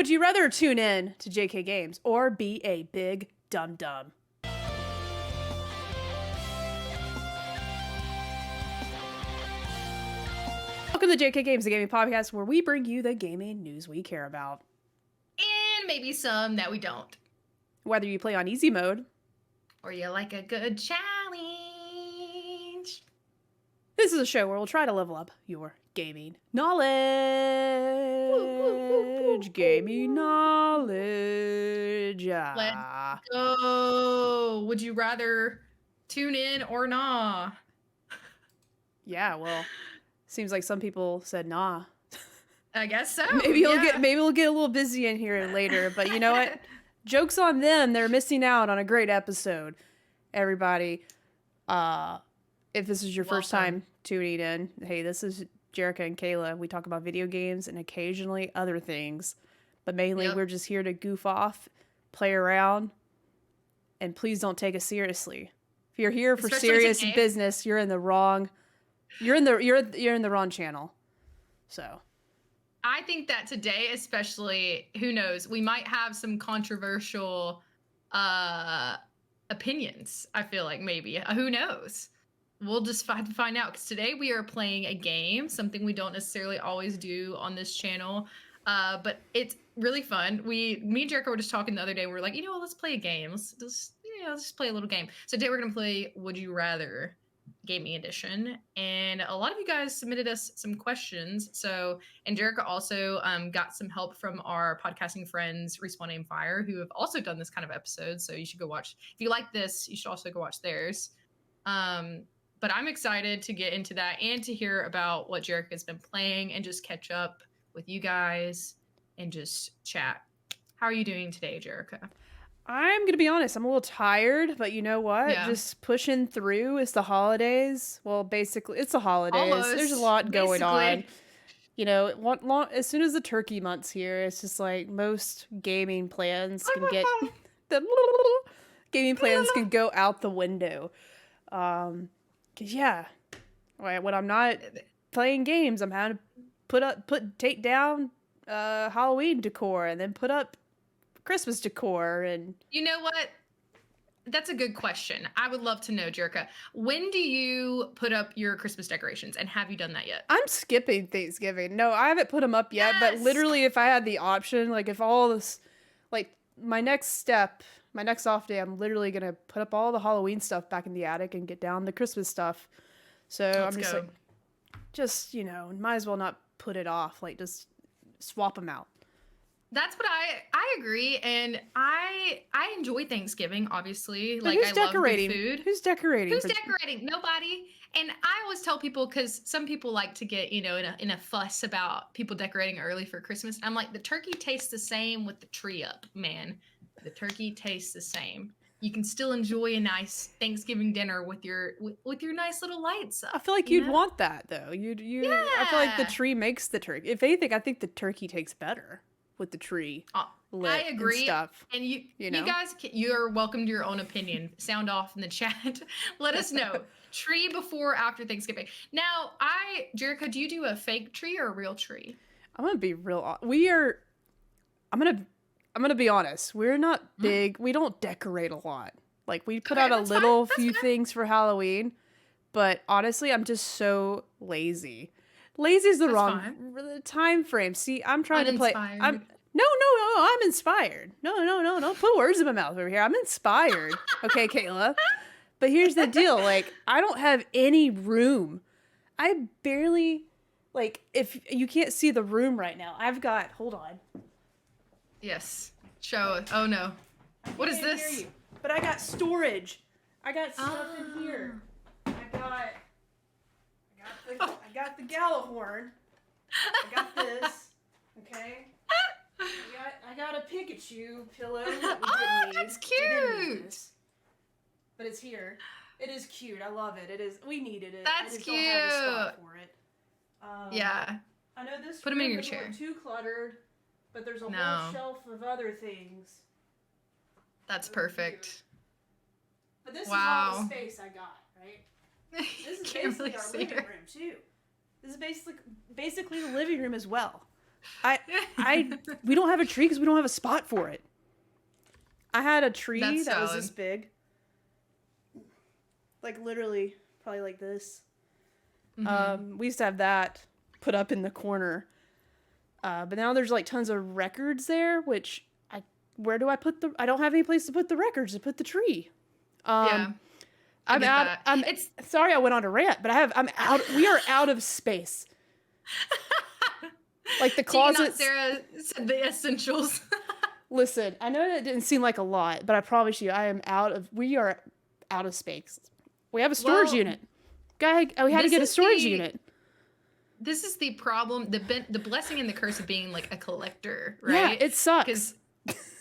Would you rather tune in to JK Games or be a big dum-dum? Welcome to JK Games, the gaming podcast where we bring you the gaming news we care about. And maybe some that we don't. Whether you play on easy mode, or you like a good challenge. This is a show where we'll try to level up your gaming knowledge. Gaming knowledge. Let's go. Would you rather tune in or nah? Yeah, well, seems like some people said nah. I guess so. Maybe we'll get a little busy in here later, but you know what? Joke's on them. They're missing out on a great episode. Everybody, if this is your first time tuning in, hey, this is Jerica and Kayla. We talk about video games and occasionally other things, but mainly we're just here to goof off, play around, and please don't take us seriously. If you're here for serious business, you're in the wrong. You're in the wrong channel. So. I think that today, especially, who knows, we might have some controversial opinions. I feel like maybe. Who knows? We'll just find out, because today we are playing a game, something we don't necessarily always do on this channel, but it's really fun. Me and Jericho were just talking the other day. We were like, let's play a game. Let's just play a little game. So today we're going to play Would You Rather Gaming Edition, and a lot of you guys submitted us some questions. So, and Jerica also got some help from our podcasting friends Respawn Aim Fire, who have also done this kind of episode. So you should go watch. If you like this, you should also go watch theirs. But I'm excited to get into that and to hear about what Jerica's been playing and just catch up with you guys and just chat. How are you doing today, Jerica? I'm going to be honest, I'm a little tired, but you know what? Yeah. Just pushing through. It's the holidays. Well, basically, it's the holidays. Almost. There's a lot going on. As soon as the turkey month's here, it's just like most gaming plans can get... gaming plans can go out the window. When I'm not playing games, I'm having to take down Halloween decor and then put up Christmas decor. And you know what? That's a good question. I would love to know, Jerica. When do you put up your Christmas decorations, and have you done that yet? I'm skipping Thanksgiving. No, I haven't put them up yet, but literally if I had the option, like if all this, like my next off day, I'm literally going to put up all the Halloween stuff back in the attic and get down the Christmas stuff. So I'm just might as well not put it off. Like just swap them out. That's what I agree, and I enjoy Thanksgiving, obviously. But who's decorating? Love good food. Who's decorating? Who's decorating? Nobody. And I always tell people, because some people like to get, in a fuss about people decorating early for Christmas. I'm like, the turkey tastes the same with the tree up, man. The turkey tastes the same. You can still enjoy a nice Thanksgiving dinner with your nice little lights up. I feel like you'd want that, though. Yeah. I feel like the tree makes the turkey. If anything, I think the turkey tastes better with the tree lit. I agree. And stuff. And you guys, you're welcome to your own opinion. Sound off in the chat. Let us know. Tree before or after Thanksgiving. Now, Jerica, do you do a fake tree or a real tree? I'm gonna be real. I'm gonna be honest. We're not big. We don't decorate a lot. Like we put out a little few things for Halloween, but honestly, I'm just so lazy. Lazy is the wrong time frame. See, I'm trying to play. No, I'm inspired. No. Don't put words in my mouth over here. I'm inspired. Okay, Kayla. But here's the deal. Like, I don't have any room. I barely, if you can't see the room right now, hold on. Yes. Show it. Oh, no. What is this? But I got storage. I got stuff in here. I got the Gallahorn. I got this. Okay. I got a Pikachu pillow. That's cute. But it's here. It is cute. I love it. It is. We needed it. That's cute. Don't have a spot for it. Yeah. I know this. Put them in your chair. Too cluttered, but there's a whole shelf of other things. That's perfect. Here. But this is all the space I got, right? This is basically our living room too. This is basically the living room as well. We don't have a tree because we don't have a spot for it. I had a tree That's that was valid. this big. Like literally, probably like this. We used to have that put up in the corner. But now there's like tons of records there, which where do I put I don't have any place to put the records, to put the tree. Yeah. I'm out. That. It's sorry I went on a rant, but I'm out. We are out of space. Like the closet. Sarah said the essentials. Listen, I know that didn't seem like a lot, but I promise you, we are out of space. We have a storage unit. We had to get a storage unit. This is the problem, the blessing and the curse of being like a collector, Yeah, right? it sucks. Because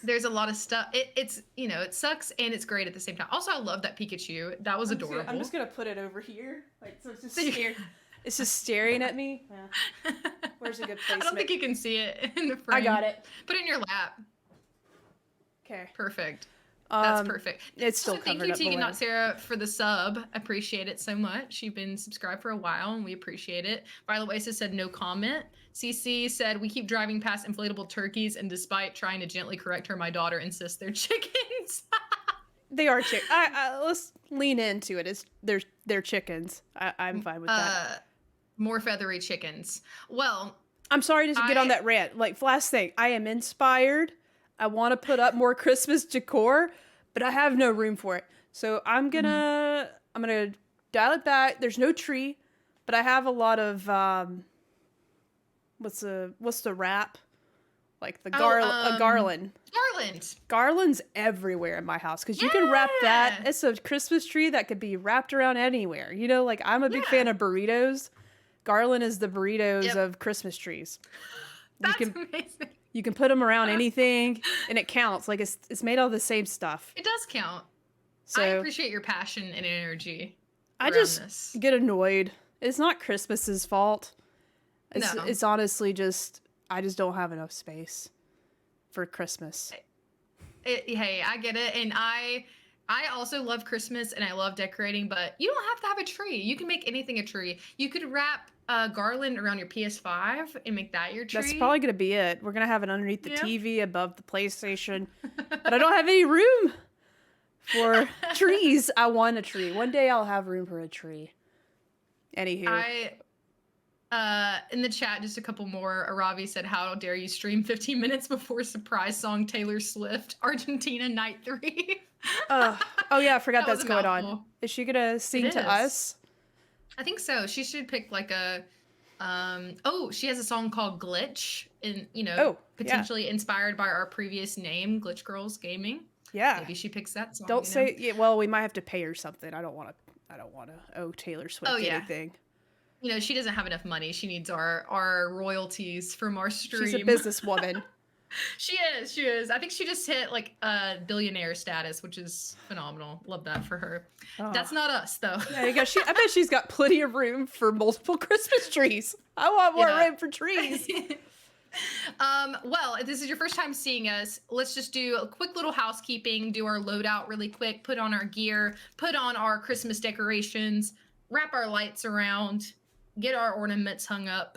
there's a lot of stuff. It's it sucks and it's great at the same time. Also, I love that Pikachu. That was adorable. I'm just gonna put it over here, like so it's just here. It's just staring at me. Yeah. Where's a good placement? I don't think you can see it in the frame. I got it. Put it in your lap. Okay. Perfect. That's perfect. It's still also, covered thank you, up Tegan, below. not Sarah, for the sub. Appreciate it so much. You've been subscribed for a while, and we appreciate it. Violet Oasis said no comment. CC said we keep driving past inflatable turkeys, and despite trying to gently correct her, my daughter insists they're chickens. They are chickens. Let's lean into it. They're chickens. I'm fine with that. More feathery chickens. Well, I'm sorry to get on that rant. Like last thing, I am inspired. I want to put up more Christmas decor, but I have no room for it. So I'm gonna dial it back. There's no tree, but I have a lot of what's the wrap? Like the garland. Garland's everywhere in my house because you can wrap that. It's a Christmas tree that could be wrapped around anywhere. You know, like I'm a big fan of burritos. Garland is the burritos of Christmas trees. That's amazing. You can put them around anything, and it counts. Like it's made of the same stuff. It does count. So I appreciate your passion and energy. I just get annoyed. It's not Christmas's fault. It's honestly just I just don't have enough space for Christmas. Hey, I get it, and I also love Christmas and I love decorating, but you don't have to have a tree. You can make anything a tree. You could wrap garland around your PS5 and make that your tree. That's probably going to be it. We're going to have it underneath the TV above the PlayStation. But I don't have any room for trees. I want a tree. One day I'll have room for a tree. Anywho. In the chat, just a couple more. Aravi said, how dare you stream 15 minutes before surprise song Taylor Swift, Argentina Night 3. Oh yeah, I forgot that's going on. Is she going to sing to us? I think so. She should pick like a she has a song called Glitch, and potentially inspired by our previous name, Glitch Girls Gaming. Yeah. Maybe she picks that song. Don't say yeah, well, we might have to pay her something. I don't want to owe Taylor Swift anything. She doesn't have enough money. She needs our royalties from our stream. She's a businesswoman. She is. I think she just hit like a billionaire status, which is phenomenal. Love that for her. Oh. That's not us, though. Yeah, you go. I bet she's got plenty of room for multiple Christmas trees. I want more room for trees. Well, if this is your first time seeing us, let's just do a quick little housekeeping, do our loadout really quick, put on our gear, put on our Christmas decorations, wrap our lights around, get our ornaments hung up.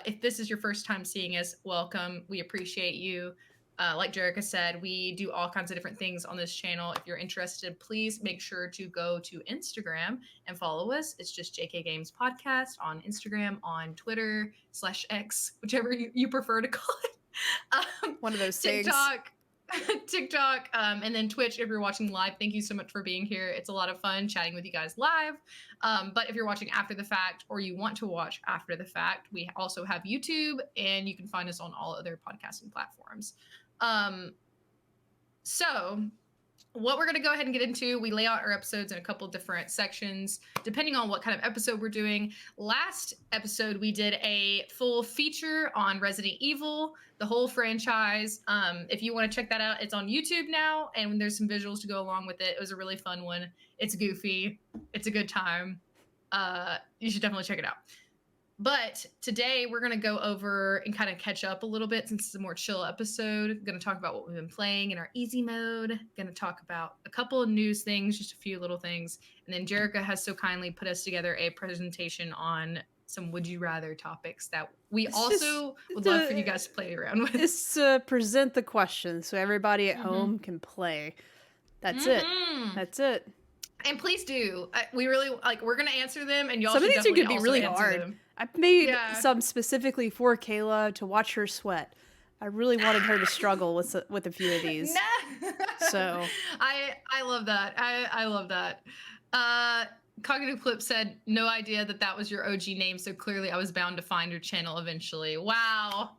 If this is your first time seeing us, welcome. We appreciate you. Like Jerica said, we do all kinds of different things on this channel. If you're interested, please make sure to go to Instagram and follow us. It's just jkgames podcast on Instagram, on Twitter /X, whichever you prefer to call it. One of those things. TikTok, and then Twitch if you're watching live. Thank you so much for being here. It's a lot of fun chatting with you guys live. But if you're watching after the fact or you want to watch after the fact, we also have YouTube, and you can find us on all other podcasting platforms. So what we're going to go ahead and get into, we lay out our episodes in a couple different sections, depending on what kind of episode we're doing. Last episode, we did a full feature on Resident Evil, the whole franchise. If you want to check that out, it's on YouTube now, and there's some visuals to go along with it. It was a really fun one. It's goofy. It's a good time. You should definitely check it out. But today we're going to go over and kind of catch up a little bit since it's a more chill episode. I'm going to talk about what we've been playing in our easy mode. Going to talk about a couple of news things, just a few little things. And then Jerica has so kindly put us together a presentation on some would you rather topics that we It's also would love for you guys to play around with. It's to present the question so everybody at home can play. That's it. That's it. And please do. We really like. We're gonna answer them, and y'all. Some of should these definitely could be also really answer hard. them. I've made some specifically for Kayla to watch her sweat. I really wanted her to struggle with a few of these. No. So I love that. I love that. Cognitive Clip said, no idea that was your OG name, so clearly I was bound to find your channel eventually. Wow.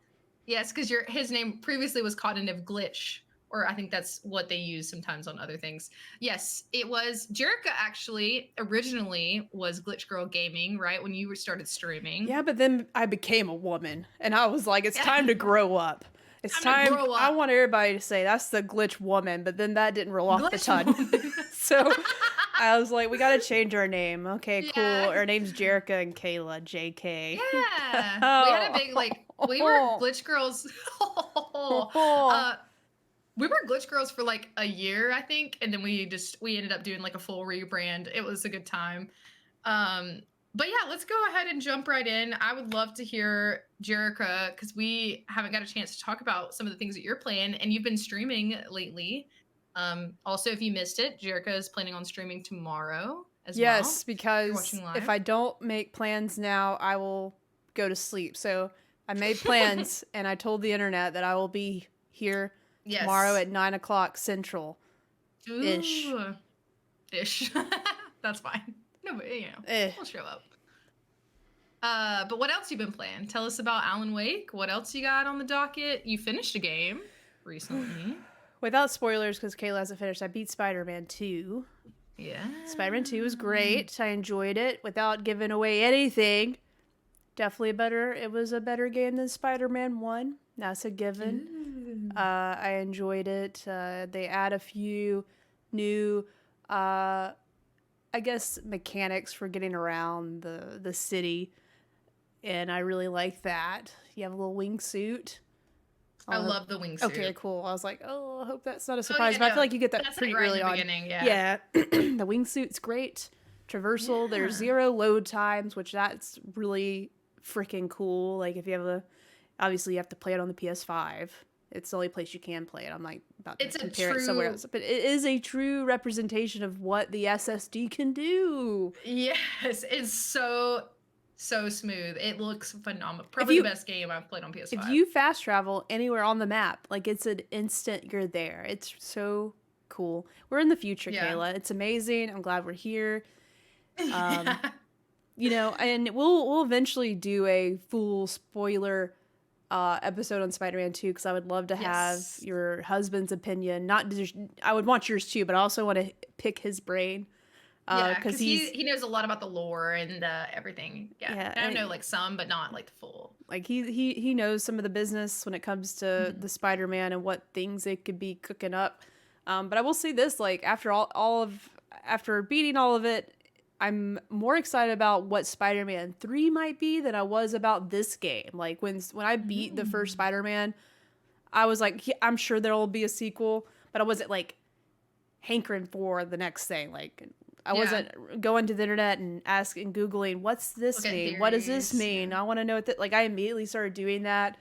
Yes, because his name previously was Cognitive Glitch, or I think that's what they use sometimes on other things. Yes, it was. Jerica actually originally was Glitch Girl Gaming, right? When you started streaming. Yeah, but then I became a woman, and I was like, it's time to grow up. It's time to grow up. I want everybody to say that's the Glitch Woman, but then that didn't roll off the tongue. So I was like, we got to change our name. Okay, cool. Our name's Jerica and Kayla, JK. Yeah. We had a big, we were Glitch Girls. We were Glitch Girls for like a year, I think. And then we ended up doing like a full rebrand. It was a good time. But yeah, let's go ahead and jump right in. I would love to hear Jerica, because we haven't got a chance to talk about some of the things that you're playing, and you've been streaming lately. Also, if you missed it, Jerica is planning on streaming tomorrow as well. Yes, because if I don't make plans now, I will go to sleep. So I made plans, and I told the internet that I will be here tomorrow at 9:00 Central. Ish. That's fine. No, but we'll show up. But what else you been playing? Tell us about Alan Wake. What else you got on the docket? You finished a game recently. Without spoilers, because Kayla hasn't finished, I beat Spider-Man 2. Yeah. Spider-Man 2 was great. I enjoyed it without giving away anything. Definitely it was a better game than Spider-Man 1. That's a given. I enjoyed it. They add a few new, I guess, mechanics for getting around the city. And I really like that. You have a little wingsuit. I love the wingsuit. Okay, cool. I was like, I hope that's not a surprise. But I feel like you get that pretty early on. Yeah. The wingsuit's great. Traversal, there's 0 load times, which that's really freaking cool. Like, if you have obviously you have to play it on the PS5. It's the only place you can play it. I'm like about to compare it somewhere else. But it is a true representation of what the SSD can do. Yes, it's so smooth. It looks phenomenal. Probably the best game I've played on PS5. If you fast travel anywhere on the map, like, it's an instant you're there. It's so cool. We're in the future, Kayla. It's amazing. I'm glad we're here. You know, and we'll eventually do a full spoiler episode on Spider-Man 2, because I would love to have your husband's opinion. Not just, I would want yours too, but I also want to pick his brain. Because he knows a lot about the lore and everything. Yeah, I know like some, but not like the full. Like he knows some of the business when it comes to the Spider-Man and what things it could be cooking up. But I will say this: like, after beating all of it, I'm more excited about what Spider-Man 3 might be than I was about this game. Like, when I beat the first Spider-Man, I was like, I'm sure there will be a sequel, but I wasn't like hankering for the next thing. Like, I wasn't going to the internet and asking, Googling, what's this mean? What does this mean? I want to know what like, I immediately started doing that,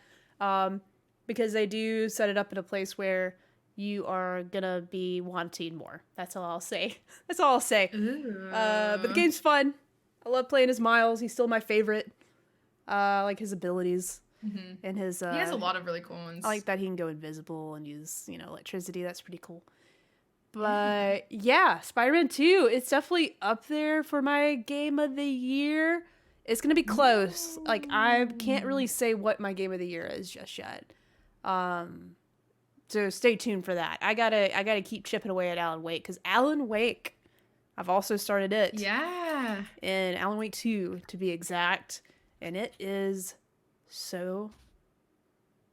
because they do set it up in a place where you are gonna be wanting more. That's all I'll say. That's all I'll say. But the game's fun. I love playing as Miles. He's still my favorite. Like his abilities and his. He has a lot of really cool ones. I like that he can go invisible and use electricity. That's pretty cool. But yeah, Spider-Man 2, it's definitely up there for my game of the year. It's going to be close. Like, I can't really say what my game of the year is just yet. So stay tuned for that. I gotta keep chipping away at Alan Wake, because Alan Wake, I've also started it. Yeah. And Alan Wake 2, to be exact. And it is so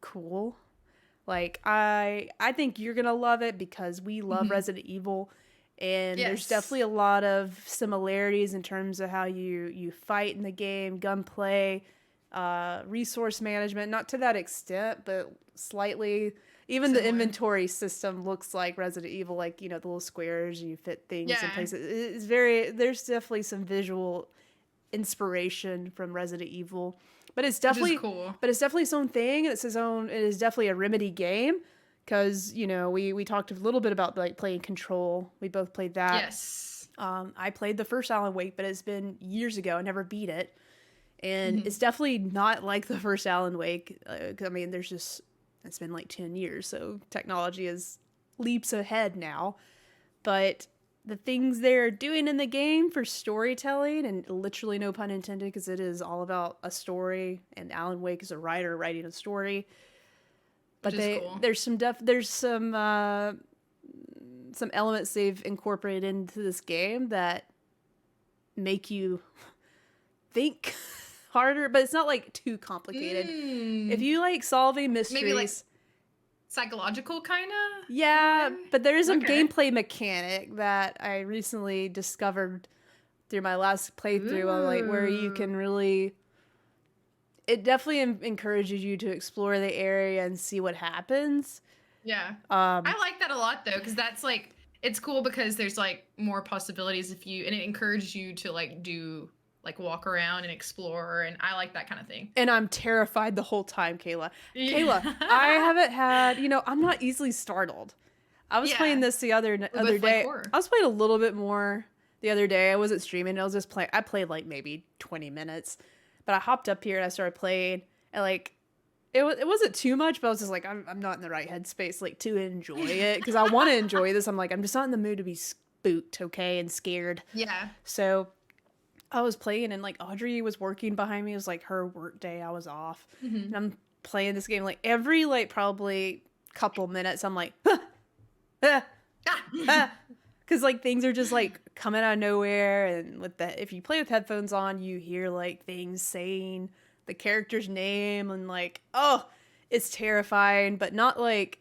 cool. Like, I think you're going to love it, because we love Resident Evil, and there's definitely a lot of similarities in terms of how you fight in the game, gunplay, resource management, not to that extent, but slightly. Even the inventory system looks like Resident Evil, like, the little squares, you fit things in places. It's there's definitely some visual inspiration from Resident Evil. But it's Which is definitely cool. but it's definitely its own thing. It's its own. It is definitely a Remedy game because we talked a little bit about like playing Control. We both played that. Yes. I played the first Alan Wake, but it's been years ago. I never beat it, and it's definitely not like the first Alan Wake. I mean, it's been like 10 years, so technology is leaps ahead now. But the things they're doing in the game for storytelling, and literally no pun intended, because it is all about a story, and Alan Wake is a writer writing a story. But cool. there's some elements they've incorporated into this game that make you think harder, but it's not like too complicated. If you like solving mysteries, maybe like psychological kind of. yeah, but there is a gameplay mechanic that I recently discovered through my last playthrough, on like where you can really. It definitely encourages you to explore the area and see what happens. Yeah. I like that a lot though, because that's like, it's cool because there's like more possibilities and it encourages you to like walk around and explore, and I like that kind of thing. And I'm terrified the whole time, Kayla. Kayla, I haven't had, I'm not easily startled. I was playing this the other day. I was playing a little bit more the other day. I wasn't streaming. I was just playing. I played like maybe 20 minutes, but I hopped up here and I started playing, and like, it wasn't too much, but I was just like, I'm not in the right headspace like to enjoy it, because I want to enjoy this. I'm like, I'm just not in the mood to be spooked, okay, and scared. Yeah. So I was playing, and like Audrey was working behind me. It was like her work day. I was off, and I'm playing this game. Like every like probably couple minutes, I'm like, because like things are just like coming out of nowhere. And if you play with headphones on, you hear like things saying the character's name, and like, oh, it's terrifying, but not like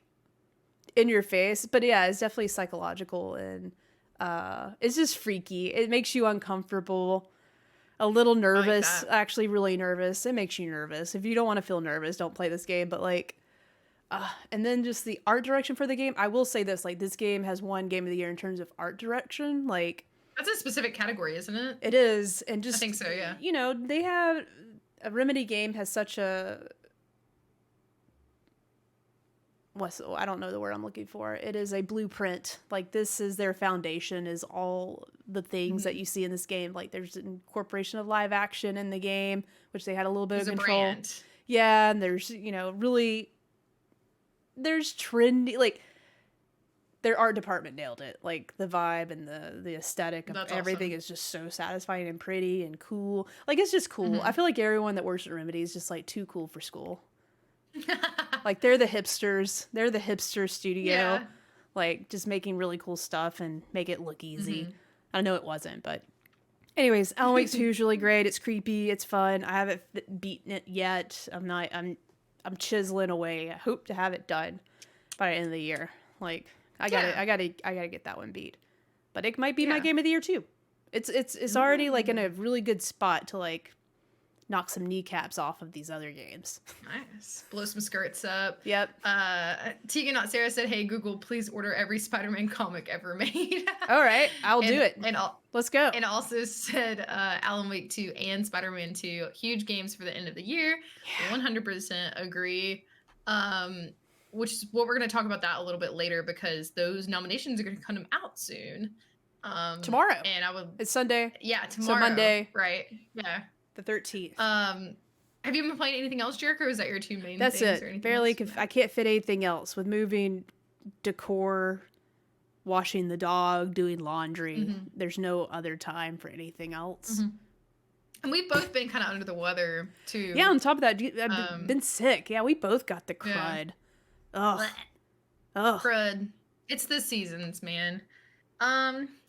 in your face. But yeah, it's definitely psychological, and it's just freaky. It makes you uncomfortable, a little nervous, actually really nervous. It makes you nervous. If you don't want to feel nervous, don't play this game. But like, and then just the art direction for the game. I will say this, like, this game has won Game of the Year in terms of art direction. Like, that's a specific category, isn't it? It is. And just, I think so, yeah. They have a Remedy game has such a, I don't know the word I'm looking for. It is a blueprint. Like, this is their foundation, is all the things that you see in this game. Like, there's an incorporation of live action in the game, which they had a little bit of control. Brand. Yeah, and there's, really, there's trendy, like, their art department nailed it. Like, the vibe and the aesthetic of everything is just so satisfying and pretty and cool. Like, it's just cool. I feel like everyone that works at Remedy is just like too cool for school. Like, they're the hipsters. They're the hipster studio. Like, just making really cool stuff and make it look easy. I know it wasn't, but anyways, Alan Wake 2 is really great. It's creepy. It's fun. I haven't beaten it yet. I'm chiseling away. I hope to have it done by the end of the year. Like, I gotta get that one beat. But it might be my game of the year too. It's already like in a really good spot to like knock some kneecaps off of these other games. Nice. Blow some skirts up. Yep. Tegan Not Sarah said, "Hey Google, please order every Spider-Man comic ever made." All right, I'll do it. Let's go. And also said Alan Wake 2 and Spider-Man 2, huge games for the end of the year. 100% agree. Which is what we're going to talk about that a little bit later, because those nominations are going to come out soon. Tomorrow. And it's Sunday. Yeah, tomorrow. So Monday. Right. Yeah. The 13th. Have you been playing anything else, Jericho, or is that your two main things? That's it. Barely. I can't fit anything else with moving, decor, washing the dog, doing laundry. There's no other time for anything else. And we've both been kind of under the weather too. Yeah, on top of that, I've been sick. Yeah, we both got the crud. Ugh. Crud. It's the seasons, man.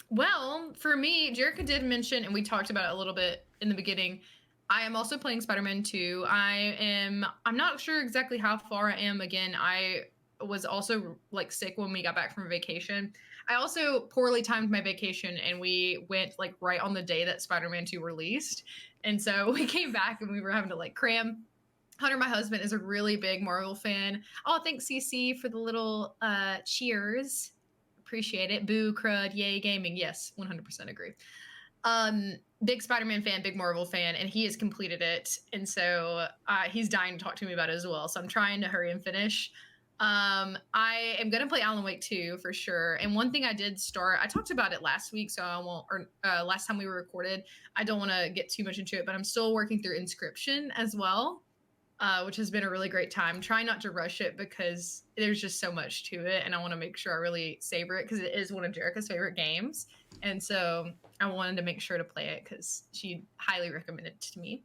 Well, for me, Jericho did mention, and we talked about it a little bit in the beginning, I am also playing Spider-Man 2. I'm not sure exactly how far I am. Again, I was also like sick when we got back from vacation. I also poorly timed my vacation, and we went like right on the day that Spider-Man 2 released. And so we came back and we were having to like cram. Hunter, my husband, is a really big Marvel fan. Oh, thanks, CC, for the little cheers. Appreciate it. Boo, crud, yay, gaming. Yes, 100% agree. Big Spider-Man fan, big Marvel fan, and he has completed it, and so he's dying to talk to me about it as well. So I'm trying to hurry and finish. I am gonna play Alan Wake 2 for sure. And one thing I did start, I talked about it last week, so I won't, or last time we were recorded. I don't want to get too much into it, but I'm still working through Inscription as well, which has been a really great time. Trying not to rush it because there's just so much to it, and I want to make sure I really savor it because it is one of Jerica's favorite games, and so I wanted to make sure to play it because she highly recommended it to me.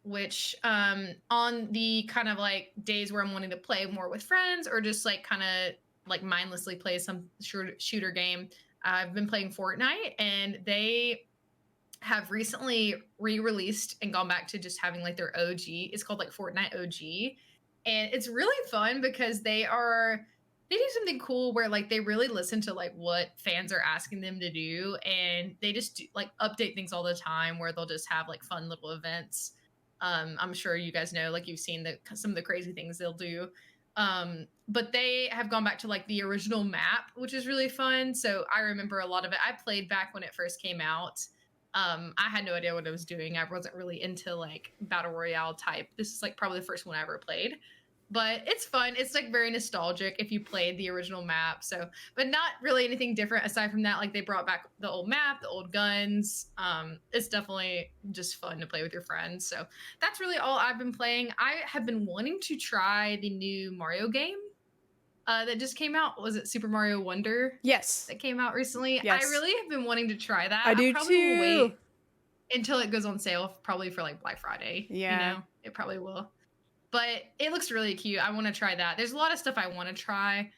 Which on the kind of like days where I'm wanting to play more with friends or just like kind of like mindlessly play some shooter game, I've been playing Fortnite, and they have recently re-released and gone back to just having like their OG. It's called like Fortnite OG, and it's really fun because they do something cool where like they really listen to like what fans are asking them to do, and they just do, like update things all the time where they'll just have like fun little events. I'm sure you guys know, like you've seen some of the crazy things they'll do. But they have gone back to like the original map, which is really fun. So I remember a lot of it. I played back when it first came out. I had no idea what I was doing. I wasn't really into like battle royale type. This is like probably the first one I ever played. But it's fun. It's like very nostalgic if you played the original map. So, but not really anything different aside from that. Like they brought back the old map, the old guns. It's definitely just fun to play with your friends. So that's really all I've been playing. I have been wanting to try the new Mario game that just came out. Was it Super Mario Wonder? Yes. That came out recently. Yes. I really have been wanting to try that. I do probably too. will wait until it goes on sale, probably for like Black Friday. Yeah. You know, it probably will. But it looks really cute. I want to try that. There's a lot of stuff I want to try.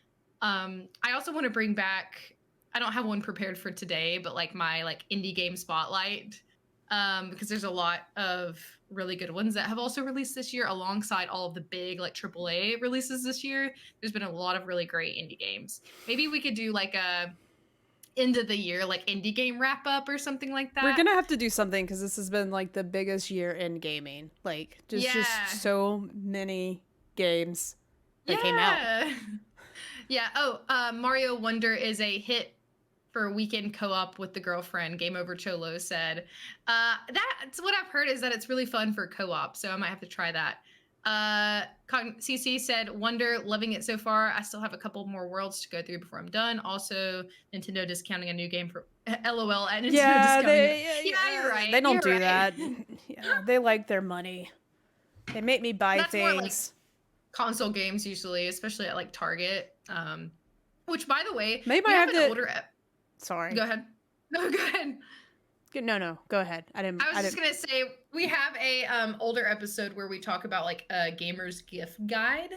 I also want to bring back, I don't have one prepared for today, but like my like indie game spotlight, because there's a lot of really good ones that have also released this year alongside all of the big like AAA releases this year. There's been a lot of really great indie games. Maybe we could do like a end of the year like indie game wrap up or something like that. We're gonna have to do something because this has been like the biggest year in gaming. Like just so many games that came out. Yeah. Oh, Mario Wonder is a hit for weekend co-op with the girlfriend. Game Over Cholo said. That's what I've heard, is that it's really fun for co-op. So I might have to try that. CC said, Wonder, loving it so far. I still have a couple more worlds to go through before I'm done. Also, Nintendo discounting a new game for LOL at Nintendo discounting. You're right. They don't do that. Yeah, they like their money. They make me buy things. More like console games usually, especially at like Target. Which, by the way, maybe I have an older. Sorry. Go ahead. No, go ahead. No, go ahead. I was just gonna say we have a older episode where we talk about like a gamer's gift guide,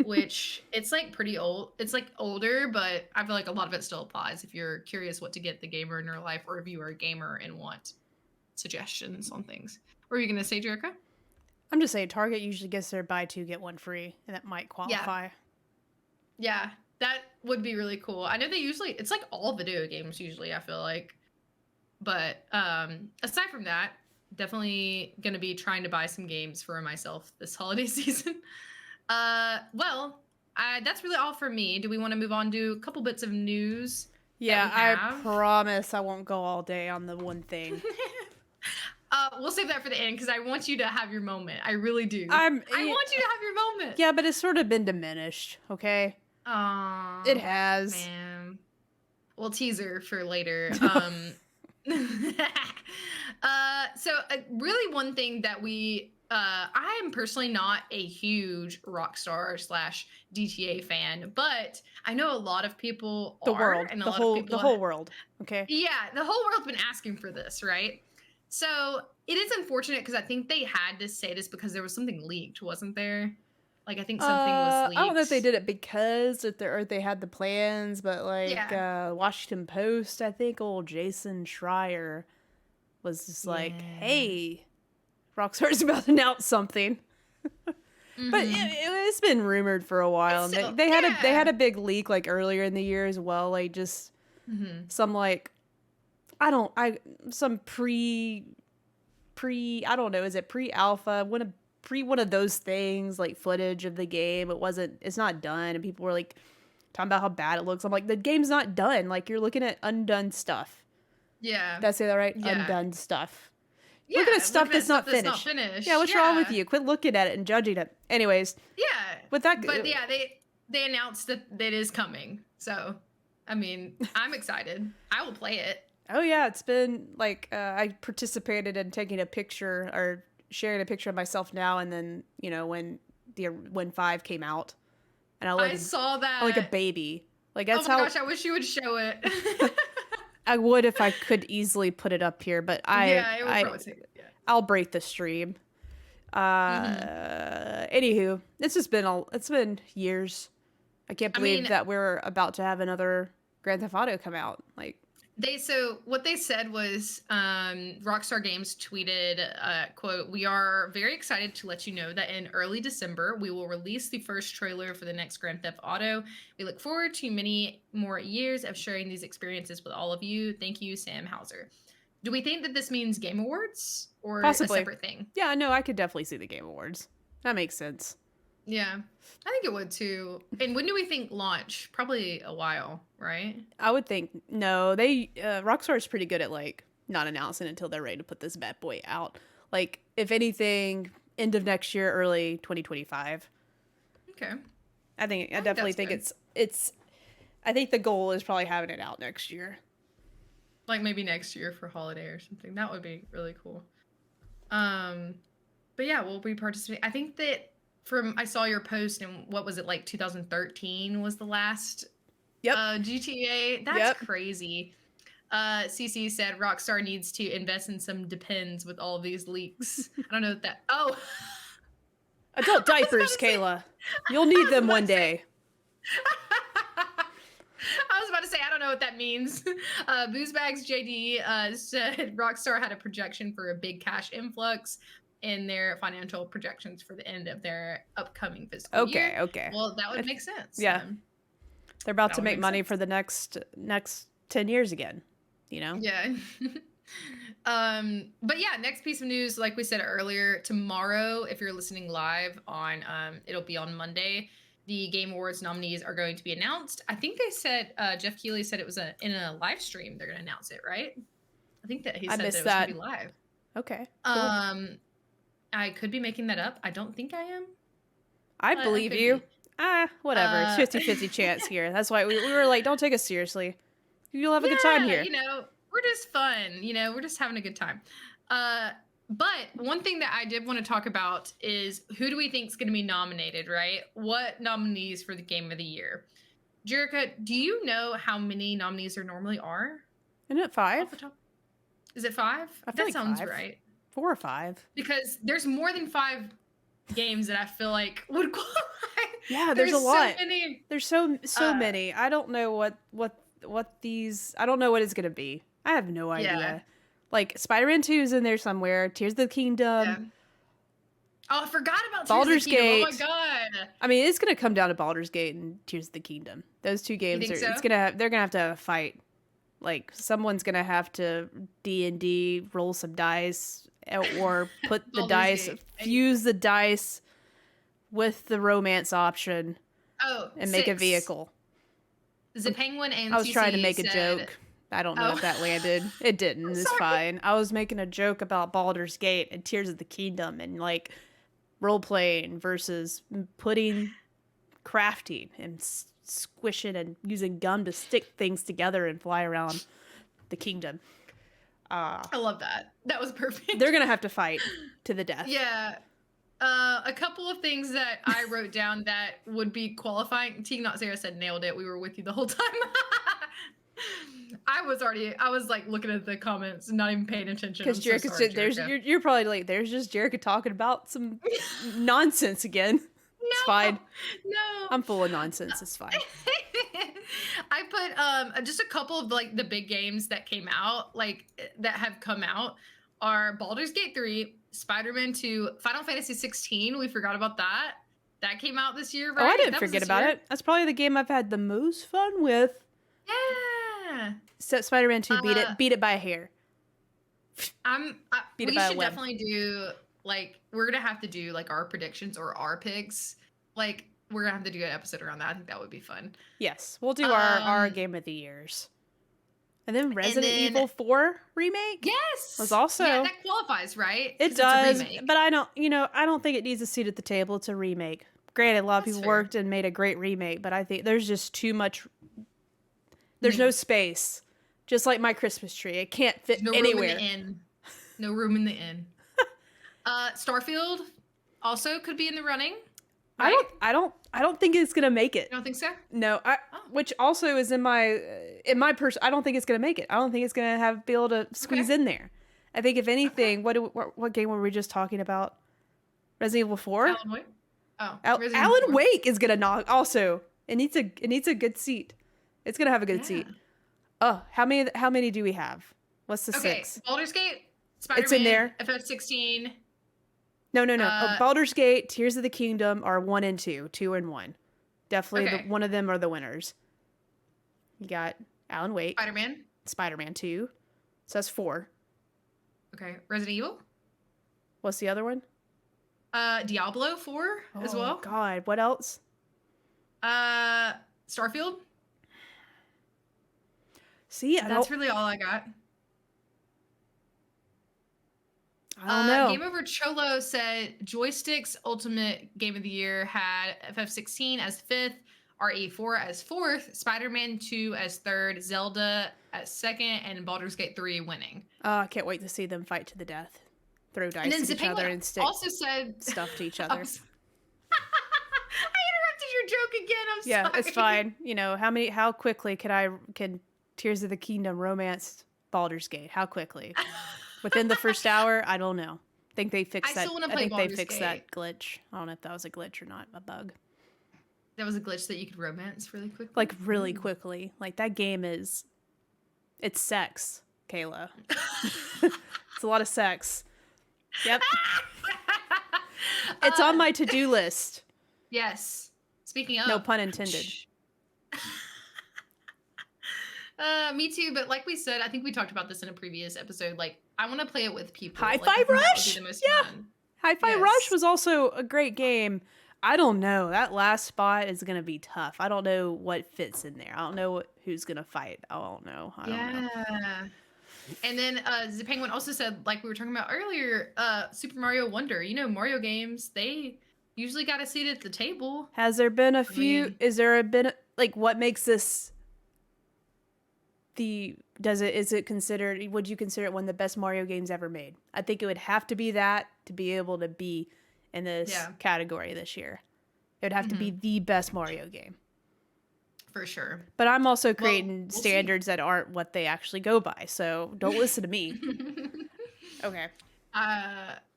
which it's like pretty old. It's like older, but I feel like a lot of it still applies if you're curious what to get the gamer in your life, or if you are a gamer and want suggestions on things. What were you gonna say, Jerica? I'm just saying Target usually gets their buy two get one free, and that might qualify. Yeah, that would be really cool. I know it's like all video games usually, I feel like. But aside from that, definitely going to be trying to buy some games for myself this holiday season. Well, that's really all for me. Do we want to move on to a couple bits of news? Yeah, I promise I won't go all day on the one thing. We'll save that for the end because I want you to have your moment. I really do. I want you to have your moment. Yeah, but it's sort of been diminished, okay? It has. Man. Well, teaser for later. So really one thing that I am personally not a huge Rockstar / DTA fan, but I know a lot of people the whole world. Okay. Yeah, the whole world's been asking for this, right? So it is unfortunate because I think they had to say this because there was something leaked, wasn't there? Like I think something was leaked. I don't know if they did it because they had the plans, but like Washington Post, I think old Jason Schreier was just like, "Hey, Rockstar's about to announce something." Mm-hmm. But it's been rumored for a while. Still, they had a big leak like earlier in the year as well, like just some like some pre I don't know, is it pre-alpha? One of those things, like footage of the game. It's not done, and people were like talking about how bad it looks. I'm like, the game's not done. Like, you're looking at undone stuff. Yeah. Did I say that right? Yeah. Undone stuff. Yeah. Looking at stuff that's not finished. Yeah, what's wrong with you? Quit looking at it and judging it. Anyways. Yeah. With that, but yeah, they announced that it is coming. So, I mean, I'm excited. I will play it. Oh yeah, it's been like I participated in taking a picture or sharing a picture of myself now and then, you know, when 5 came out. And I saw that. like a baby. Like that's oh my gosh, I wish you would show it. I would if I could easily put it up here, but it would probably take it. Yeah. I'll break the stream. Anywho, it's been years. I can't believe that we're about to have another Grand Theft Auto come out. Like what they said was Rockstar Games tweeted, quote, "We are very excited to let you know that in early December, we will release the first trailer for the next Grand Theft Auto. We look forward to many more years of sharing these experiences with all of you. Thank you, Sam Hauser." Do we think that this means Game Awards or possibly a separate thing? Yeah, no, I could definitely see the Game Awards. That makes sense. Yeah, I think it would too. And when do we think launch? Probably a while, right? I would think no. They Rockstar is pretty good at like not announcing until they're ready to put this bad boy out. Like if anything, end of next year, early 2025. Okay. I definitely think it's. I think the goal is probably having it out next year. Like maybe next year for holiday or something. That would be really cool. But yeah, we'll be participating. I think that I saw your post and what was it, like 2013 was the last GTA? That's crazy. CC said Rockstar needs to invest in some Depends with all of these leaks. I don't know what that. Oh. Adult diapers, Kayla. You'll need them one day. I was about to say, I don't know what that means. Boozebags JD said Rockstar had a projection for a big cash influx in their financial projections for the end of their upcoming fiscal year. Okay. Well, that would make sense. Yeah. They're about to make money for the next 10 years again, you know? Yeah. But yeah, next piece of news, like we said earlier, tomorrow, if you're listening live on, it'll be on Monday, the Game Awards nominees are going to be announced. I think they said, Jeff Keighley said it was in a live stream. They're going to announce it, right? I think that he said that it was going to be live. Okay. Cool. I could be making that up. I don't think I am. I believe you. Whatever. It's 50-50 chance here. That's why we were like, don't take us seriously. You'll have a good time here. You know, we're just fun. You know, we're just having a good time. But one thing that I did want to talk about is who do we think is going to be nominated, right? What nominees for the Game of the Year? Jerica, do you know how many nominees there normally are? Isn't it 5? Off the top? Is it 5? That sounds right. 4 or 5. Because there's more than 5 games that I feel like would qualify. Yeah, there's a lot. So many. There's so many. I don't know what these. I don't know what it's gonna be. I have no idea. Yeah. Like Spider-Man 2 is in there somewhere. Tears of the Kingdom. Yeah. Oh, I forgot about Baldur's Tears of the Kingdom. Gate. Oh my god. I mean, it's gonna come down to Baldur's Gate and Tears of the Kingdom. Those 2 games You think so? they're gonna have to fight. Like someone's gonna have to D&D roll some dice or put the dice, fuse the dice with the romance option. And make a vehicle. The Penguin and I was TC trying to make said, a joke. I don't know if that landed. It didn't. It's fine. I was making a joke about Baldur's Gate and Tears of the Kingdom and like role playing versus crafting and squishing and using gum to stick things together and fly around the kingdom. I love that. That was perfect. They're gonna have to fight to the death. Yeah. A couple of things that I wrote down that would be qualifying. Teague Not Sarah said nailed it. We were with you the whole time. I was like looking at the comments, not even paying attention. Because Jerica, you're probably like, there's just Jerica talking about some nonsense again. It's fine. No. I'm full of nonsense. It's fine. I put just a couple of like the big games that came out, like that have come out are Baldur's Gate 3, Spider-Man 2, Final Fantasy 16. We forgot about that. That came out this year, right? Oh, I didn't forget about it. That's probably the game I've had the most fun with. Yeah. So Spider-Man 2 beat it by a hair. We should definitely do like we're gonna have to do like our predictions or our picks. Like we're gonna have to do an episode around that. I think that would be fun. Yes, we'll do our game of the years. And then Resident then- Evil 4 remake? Yes. Was also- Yeah, that qualifies, right? It 'Cause does, It's a remake. but I don't think it needs a seat at the table. It's a remake. Granted, a lot of That's people fair. worked and made a great remake, but I think there's just too much. There's no space. Just like my Christmas tree, it can't fit no anywhere. room in the inn. No room in the inn. Starfield also could be in the running. Right? I don't think it's gonna make it. You don't think so? No, which also is in my person. I don't think it's gonna make it. I don't think it's gonna be able to squeeze in there. I think if anything, what game were we just talking about? Resident Evil 4. Alan Wake. Oh, Resident Alan Evil 4. Wake is gonna knock. Also, it needs a good seat. It's gonna have a good seat. Oh, how many do we have? What's the 6? Baldur's Gate, Spider-Man, It's in there. FF16. No. Baldur's Gate, Tears of the Kingdom are 1 and 2, 2 and 1. Definitely, one of them are the winners. You got Alan Wake, Spider-Man 2, so that's 4. Okay, Resident Evil. What's the other one? Diablo 4 as well. God, what else? Starfield. See, That's really all I got. I don't know. Game Over Cholo said Joysticks Ultimate Game of the Year had FF16 as 5th, RE4 as 4th, Spider-Man 2 as 3rd, Zelda as 2nd, and Baldur's Gate 3 winning. I can't wait to see them fight to the death. Throw dice And at then each other and stick also said stuff to each other. I interrupted your joke again. I'm sorry. Yeah, it's fine. How quickly can Tears of the Kingdom romance Baldur's Gate? How quickly? Within the first hour? I don't know. I think they fixed that. I think they fixed that glitch. I don't know if that was a glitch or not, a bug. That was a glitch that you could romance really quickly? Like, really quickly. Like, that game it's sex, Kayla. It's a lot of sex. Yep. It's on my to-do list. Yes. Speaking of. No pun intended. Me too, but like we said, I think we talked about this in a previous episode. Like, I want to play it with people. Hi-Fi Rush? Yeah. Hi-Fi Rush was also a great game. I don't know. That last spot is going to be tough. I don't know what fits in there. I don't know who's going to fight. I don't know. I don't know. And then the Penguin also said, like we were talking about earlier, Super Mario Wonder. Mario games, they usually got a seat at the table. Has there been a few? What makes this is it considered, would you consider it one of the best Mario games ever made? I think it would have to be that to be able to be in this category this year. It would have to be the best Mario game. For sure. But I'm also creating standards that aren't what they actually go by, so don't listen to me. Okay.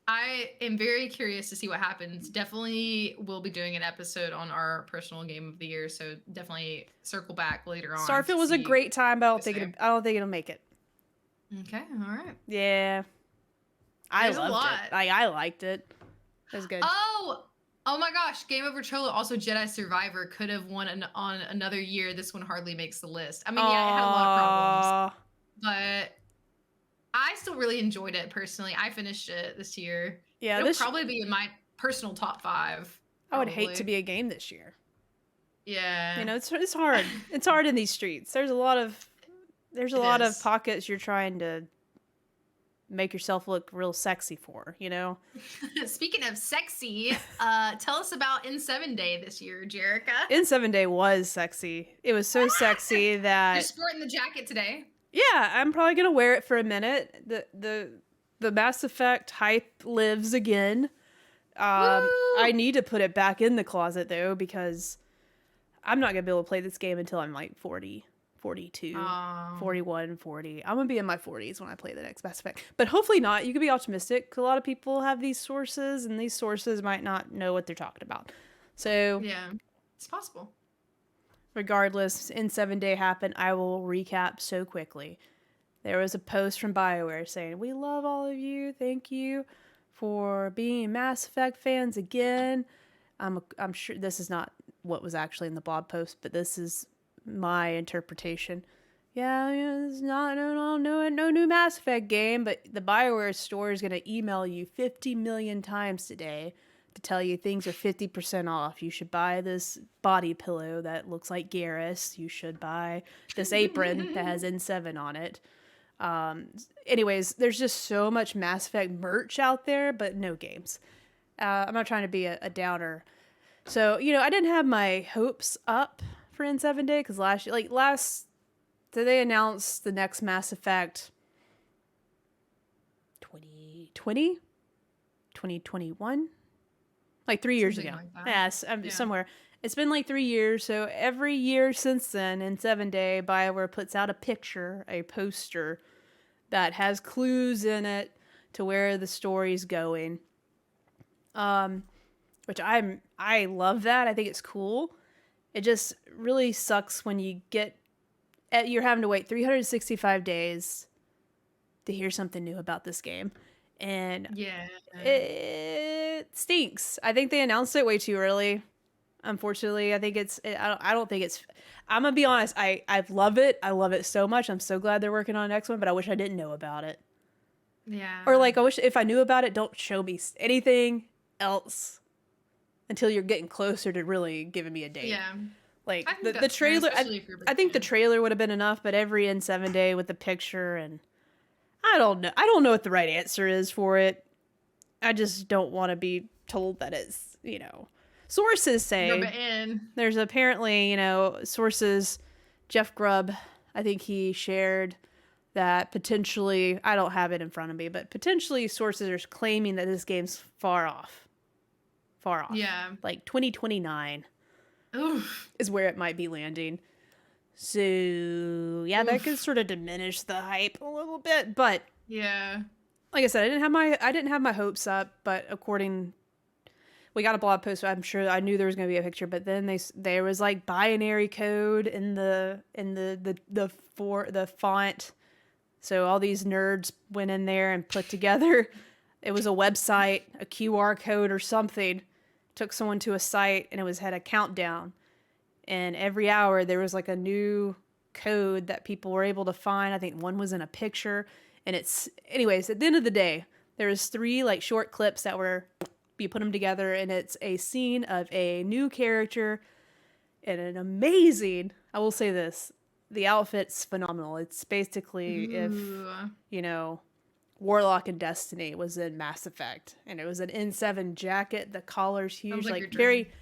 I am very curious to see what happens. Definitely will be doing an episode on our personal game of the year, so definitely circle back later on. Starfield was a great time, but I don't think it'll make it. Okay, all right. Yeah. I loved it. I liked it. It was good. Oh my gosh, Game Over Cholo, also Jedi Survivor could have won on another year. This one hardly makes the list. I mean, yeah, it had a lot of problems, but I still really enjoyed it personally. I finished it this year. Yeah, it'll probably be in my personal top 5. Probably. I would hate to be a game this year. Yeah. It's hard. It's hard in these streets. There's a lot of pockets you're trying to make yourself look real sexy for, Speaking of sexy, tell us about N7 Day this year, Jerica. N7 Day was sexy. It was so sexy that you're sporting the jacket today. Yeah, I'm probably gonna wear it for a minute. The Mass Effect hype lives again. I need to put it back in the closet though, because I'm not gonna be able to play this game until I'm like 40. 42, 41, 40. I'm going to be in my 40s when I play the next Mass Effect. But hopefully not. You can be optimistic. 'Cause a lot of people have these sources, and these sources might not know what they're talking about. So yeah, it's possible. Regardless, N7 Day happened. I will recap so quickly. There was a post from BioWare saying, "We love all of you. Thank you for being Mass Effect fans again." I'm sure this is not what was actually in the blog post, but this is my interpretation. Yeah, it's not no new Mass Effect game, but the BioWare store is going to email you 50 million times today to tell you things are 50% off. You should buy this body pillow that looks like Garrus. You should buy this apron that has N7 on it. Anyways, there's just so much Mass Effect merch out there, but no games. I'm not trying to be a downer. So, I didn't have my hopes up for N7 Day because did they announce the next Mass Effect 2020? 2021? Like 3 years Something ago. like that. Yes, Yeah. somewhere. It's been like 3 years, so every year since then, in 7 Day, BioWare puts out a poster that has clues in it to where the story's going. Which I love that. I think it's cool. It just really sucks when you're having to wait 365 days to hear something new about this game. And Yeah. it stinks. I think they announced it way too early. Unfortunately, I think I don't think it's. I'm gonna be honest. I love it. I love it so much. I'm so glad they're working on the next one, but I wish I didn't know about it. Yeah. Or I wish if I knew about it, don't show me anything else until you're getting closer to really giving me a date. Yeah. Like I think the that's fair, trailer. especially if you're a big I think the fan. trailer would have been enough, but every N7 Day with the picture and I don't know. I don't know what the right answer is for it. I just don't want to be told that it's, sources say Rub it in. there's apparently, sources, Jeff Grubb, I think he shared that potentially, I don't have it in front of me, but potentially sources are claiming that this game's far off. Far off. Yeah. Like 2029 Oof. is where it might be landing. So, yeah, that could sort of diminish the hype a little bit, but Yeah. like I said, I didn't have my hopes up, but we got a blog post. So I'm sure I knew there was going to be a picture, but then there was like binary code in the font. So all these nerds went in there and put together. It was a website, a QR code or something. Took someone to a site and had a countdown. And every hour there was like a new code that people were able to find. I think one was in a picture. And anyways, at the end of the day, there was 3 like short clips that you put them together, and it's a scene of a new character and an amazing, I will say this, the outfit's phenomenal. It's basically Ooh. if, Warlock and Destiny was in Mass Effect, and it was an N7 jacket, the collar's huge, Sounds like like your very, dream.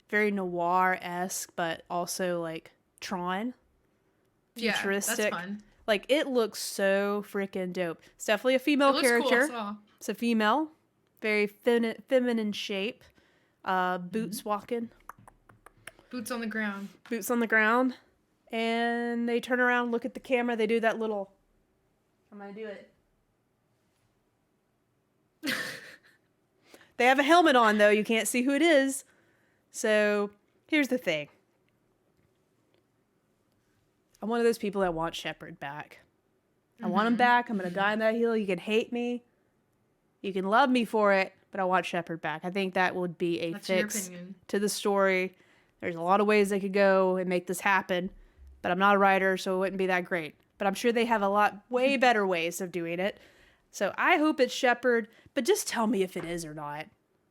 very noir-esque, but also like Tron. Yeah. Futuristic. That's fun. Like, it looks so freaking dope. It's definitely a female It looks character. cool. I saw. It's a female. Very feminine shape. Boots walking. Boots on the ground. Boots on the ground. And they turn around, look at the camera. They do that little... I'm going to do it. They have a helmet on, though. You can't see who it is. So, here's the thing. I'm one of those people that want Shepard back. I want him back. I'm going to die on that hill. You can hate me. You can love me for it, but I want Shepard back. I think that would be a That's your fix opinion. to the story. There's a lot of ways they could go and make this happen, but I'm not a writer, so it wouldn't be that great. But I'm sure they have way better ways of doing it. So I hope it's Shepard, but just tell me if it is or not.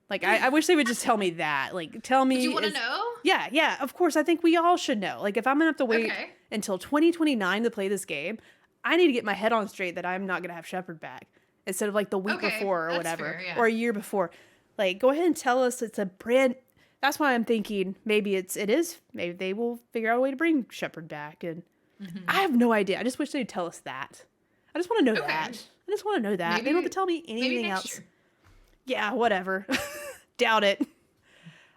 Like, I wish they would just tell me that. Like, tell me. Do you want to know? Yeah, of course. I think we all should know. Like, if I'm going to have to wait Okay. until 2029 to play this game, I need to get my head on straight that I'm not going to have Shepard back instead of like the week Okay, before or that's whatever, fair, yeah. or a year before. Like, go ahead and tell us it's a brand. That's why I'm thinking maybe it is. Maybe they will figure out a way to bring Shepard back. And I have no idea. I just wish they'd tell us that. I just want to know Okay. that. I just want to know that. They don't have to tell me Maybe anything next else. year. Yeah, whatever. Doubt it.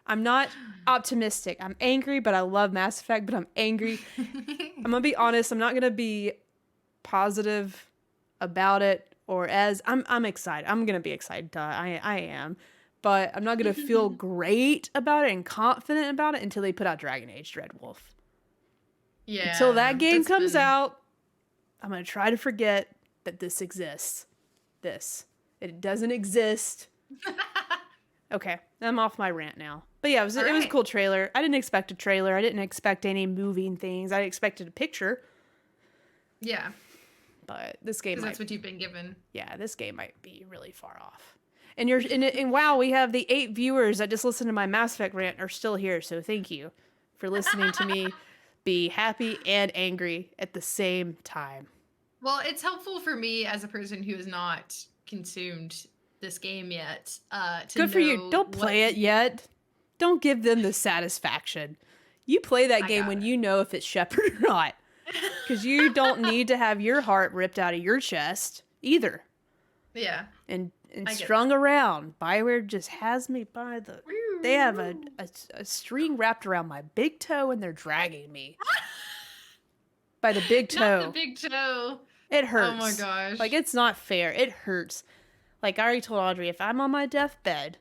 I'm not optimistic. I'm angry, but I love Mass Effect, but I'm angry. I'm going to be honest. I'm not going to be positive about it I'm excited. I'm going to be excited. I am. But I'm not going to feel great about it and confident about it until they put out Dragon Age Dreadwolf. Yeah. Until that game that's comes been- out, I'm going to try to forget that this exists. It doesn't exist. Okay, I'm off my rant now. But yeah, it was a Alright. cool trailer. I didn't expect a trailer. I didn't expect any moving things. I expected a picture. Yeah. But this game Because might, that's what you've been given. this game might be really far off. And wow, we have the 8 viewers that just listened to my Mass Effect rant are still here. So thank you for listening to me be happy and angry at the same time. Well, it's helpful for me as a person who has not consumed this game yet. To Good for you. Don't play it yet. Don't give them the satisfaction. You play that game when you know if it's Shepard or not. Because you don't need to have your heart ripped out of your chest either. Yeah. And strung around. BioWare just has me by the... They have a string wrapped around my big toe and they're dragging me. By the big toe. Not the big toe. It hurts. Oh my gosh. Like, it's not fair. It hurts. Like, I already told Audrey, if I'm on my deathbed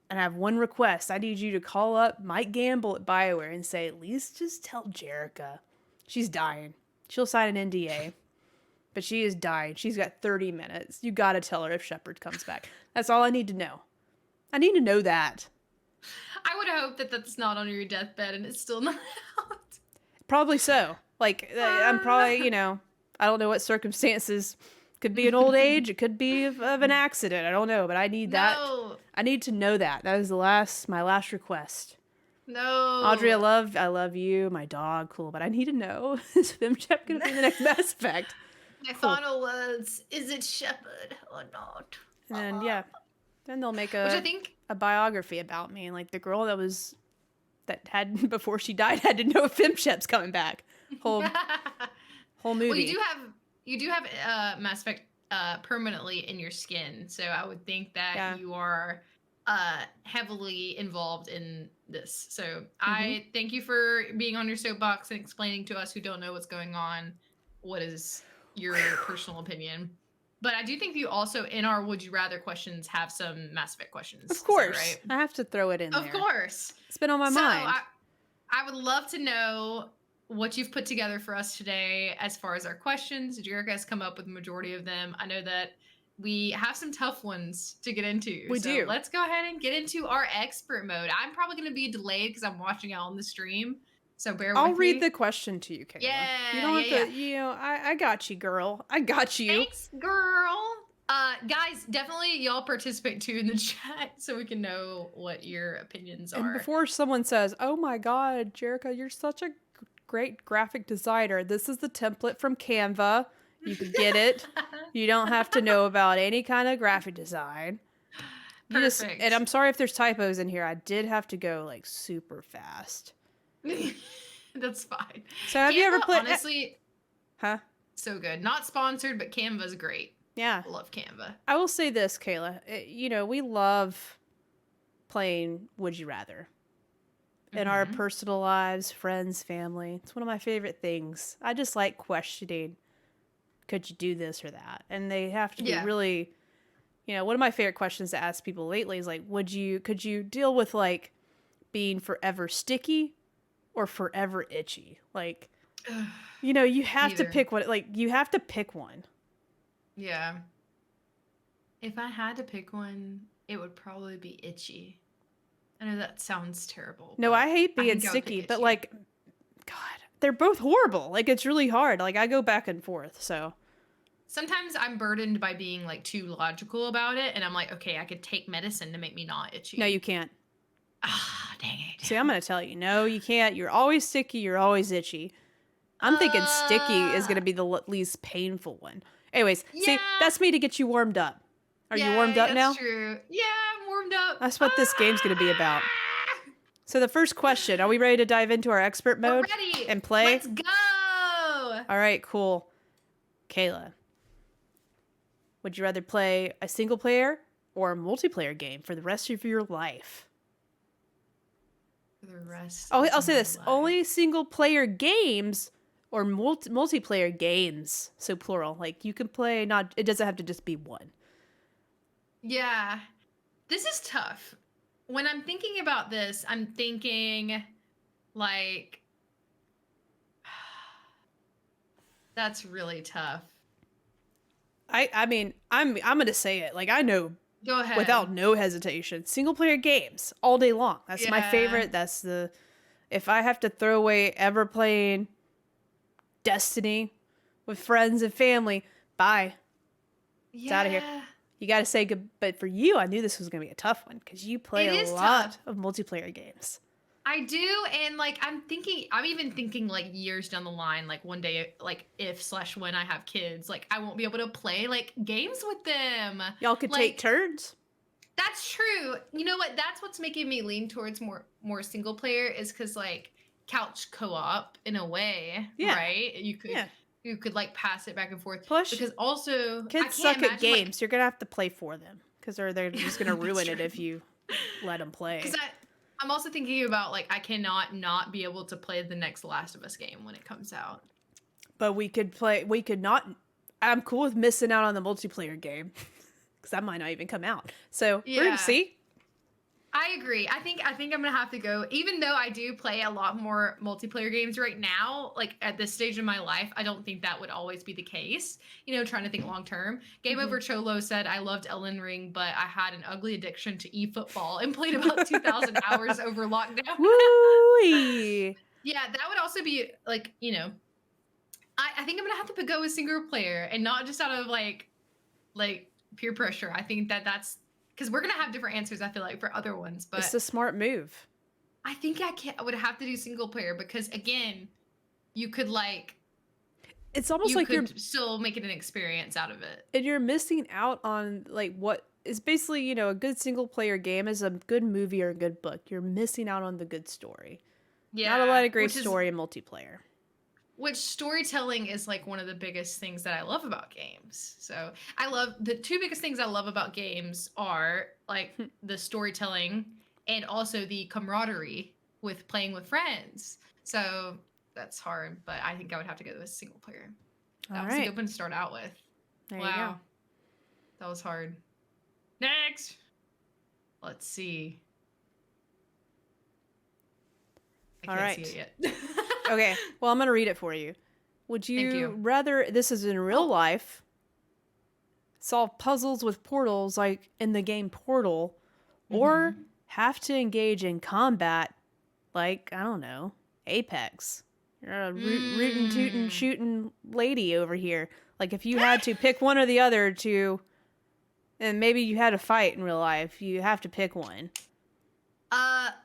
and I have one request, I need you to call up Mike Gamble at BioWare and say, at least just tell Jerica. She's dying. She'll sign an NDA. But she is dying. She's got 30 minutes. You gotta tell her if Shepard comes back. That's all I need to know. I need to know that. I would hope that that's not on your deathbed and it's still not out. Probably so. Like, I'm probably, you know, I don't know what circumstances. Could be an old age. It could be of an accident. I don't know, but I need that. I need to know that. That is my last request. No. Audrey, I love you, my dog, cool, but I need to know, is Fimchep going to be the next Mass Effect? My final words, is it Shepard or not? And then, then they'll make Which I think a biography about me, and like the girl that had, before she died, had to know if Fimchep's coming back. Whole movie. Well, you do have Mass Effect permanently in your skin, so I would think that you are heavily involved in this. So I thank you for being on your soapbox and explaining to us who don't know what's going on what is your personal opinion. But I do think you also, in our Would You Rather questions, have some Mass Effect questions. Of course. Right? I have to throw it in there. Of course. It's been on my mind. I would love to know what you've put together for us today as far as our questions. Jerica has come up with the majority of them. I know that we have some tough ones to get into. We do. Let's go ahead and get into our expert mode. I'm probably going to be delayed because I'm watching it on the stream. So bear with me. I'll read the question to you, Kayla. Yeah. You don't have to, you know, I got you, girl. I got you. Thanks, girl. Guys, definitely y'all participate too in the chat so we can know what your opinions are. And before someone says, oh my God, Jerica, you're such a great graphic designer. This is the template from Canva. You can get it. You don't have to know about any kind of graphic design. Perfect. And I'm sorry if there's typos in here. I did have to go like super fast. That's fine. So have you ever played? Honestly, huh? So good. Not sponsored, but Canva's great. Yeah. I love Canva. I will say this, Kayla. You know, we love playing Would You Rather. In our personal lives, friends, family. It's one of my favorite things. I just like questioning, could you do this or that? And they have to be really, you know, one of my favorite questions to ask people lately is like, could you deal with like being forever sticky or forever itchy? Like, you know, you have to pick one. Like, you have to pick one. Yeah. If I had to pick one, it would probably be itchy. I know that sounds terrible. No, I hate being sticky, but like, God, they're both horrible. Like, it's really hard. Like, I go back and forth, so. Sometimes I'm burdened by being like too logical about it, and I'm like, okay, I could take medicine to make me not itchy. No, you can't. Ah, dang it. See, I'm going to tell you, no, you can't. You're always sticky. You're always itchy. I'm thinking sticky is going to be the least painful one. Anyways, see, that's me to get you warmed up. Are you warmed up now? That's true. Yeah, I'm warmed up. That's what this game's going to be about. So the first question, are we ready to dive into our expert mode? We're ready. And play? Let's go. All right, cool. Kayla, would you rather play a single player or a multiplayer game for the rest of your life? For the rest I'll say this. life. Only single player games or multiplayer games. So plural. Like, you can play, it doesn't have to just be one. Yeah. This is tough. When I'm thinking about this, I'm thinking like that's really tough. I mean, I'm going to say it. Like, I know Go ahead. without no hesitation. Single player games all day long. That's my favorite. That's if I have to throw away ever playing Destiny with friends and family, bye. It's out of here. You got to say good. But for you, I knew this was going to be a tough one because you play a lot of multiplayer games. I do, and like I'm even thinking like years down the line, like one day, like if/when I have kids, like I won't be able to play like games with them. Y'all could take turns. That's true. You know what? That's what's making me lean towards more single player is because like couch co-op in a way, right? You could like pass it back and forth. Plus, because also kids suck at games. You're gonna have to play for them because they're just gonna ruin it if you let them play. Because I'm also thinking about like I cannot not be able to play the next Last of Us game when it comes out. But we could play. We could not. I'm cool with missing out on the multiplayer game because that might not even come out. So we're gonna see. I agree. I think I'm gonna have to go. Even though I do play a lot more multiplayer games right now, like at this stage in my life, I don't think that would always be the case. You know, trying to think long term. Game Over Cholo said, "I loved Elden Ring, but I had an ugly addiction to eFootball and played about 2,000 hours over lockdown." Woo-wee. Yeah, that would also be like, you know, I think I'm gonna have to go with single player and not just out of like peer pressure. I think that's because we're gonna have different answers. I feel like for other ones, but it's a smart move. I think I would have to do single player because again, you could like. It's almost like you're still making an experience out of it, and you're missing out on like what is basically, you know, a good single player game is a good movie or a good book. You're missing out on the good story. Yeah, not a lot of great story in multiplayer. Which storytelling is like one of the biggest things that I love about games. So I love the two biggest things I love about games are like the storytelling and also the camaraderie with playing with friends. So that's hard, but I think I would have to go with single player. That was a good one to start out with. There you go. That was hard. Next. Let's see. I can't see it yet. Okay, well, I'm going to read it for you. Would you rather, this is in real life, solve puzzles with portals like in the game Portal, or have to engage in combat like, I don't know, Apex? You're a rootin' tootin' shooting lady over here. Like if you had to pick one or the other to, and maybe you had a fight in real life, you have to pick one.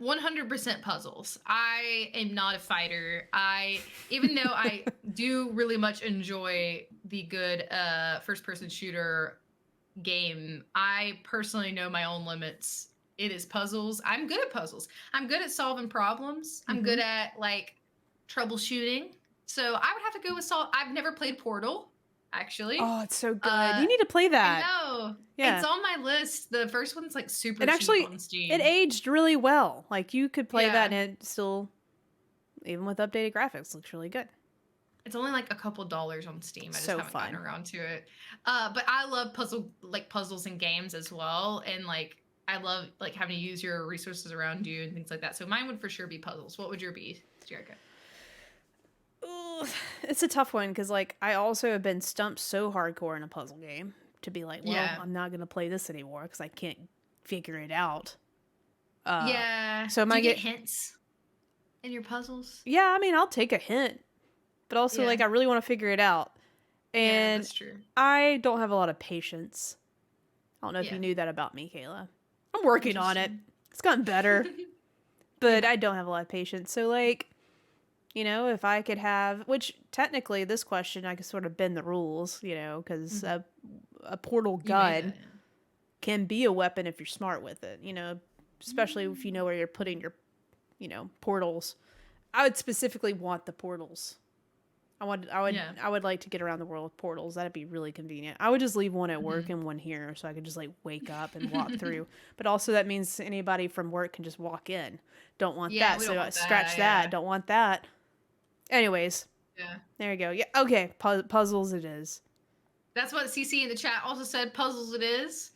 100% puzzles. I am not a fighter. Even though I do really much enjoy the good first-person shooter game, I personally know my own limits. It is puzzles. I'm good at puzzles. I'm good at solving problems. I'm good at like troubleshooting. So I would have to go with I've never played Portal. Actually. Oh, it's so good. You need to play that. I know. Yeah. It's on my list. The first one's like super cheap on Steam. It aged really well. Like you could play that and it still, even with updated graphics, looks really good. It's only like a couple dollars on Steam. I just haven't gotten around to it. But I love puzzles and games as well. And like I love like having to use your resources around you and things like that. So mine would for sure be puzzles. What would your be, Jerica? It's a tough one because like I also have been stumped so hardcore in a puzzle game to be like, well, I'm not gonna play this anymore because I can't figure it out. So do you get hints in your puzzles? Yeah, I mean I'll take a hint, but also like I really want to figure it out, and that's true. I don't have a lot of patience. I don't know if you knew that about me, Kayla. I'm working on it. It's gotten better, but I don't have a lot of patience. So like. You know, if I could have, which technically this question, I could sort of bend the rules, you know, because a portal gun can be a weapon if you're smart with it, you know, especially if you know where you're putting your, you know, portals. I would specifically want the portals. I would like to get around the world with portals. That'd be really convenient. I would just leave one at work and one here so I could just like wake up and walk through. But also that means anybody from work can just walk in. Don't want that. So scratch that. Don't want that. Anyways, there you go. Yeah, okay, puzzles it is. That's what CC in the chat also said, puzzles it is.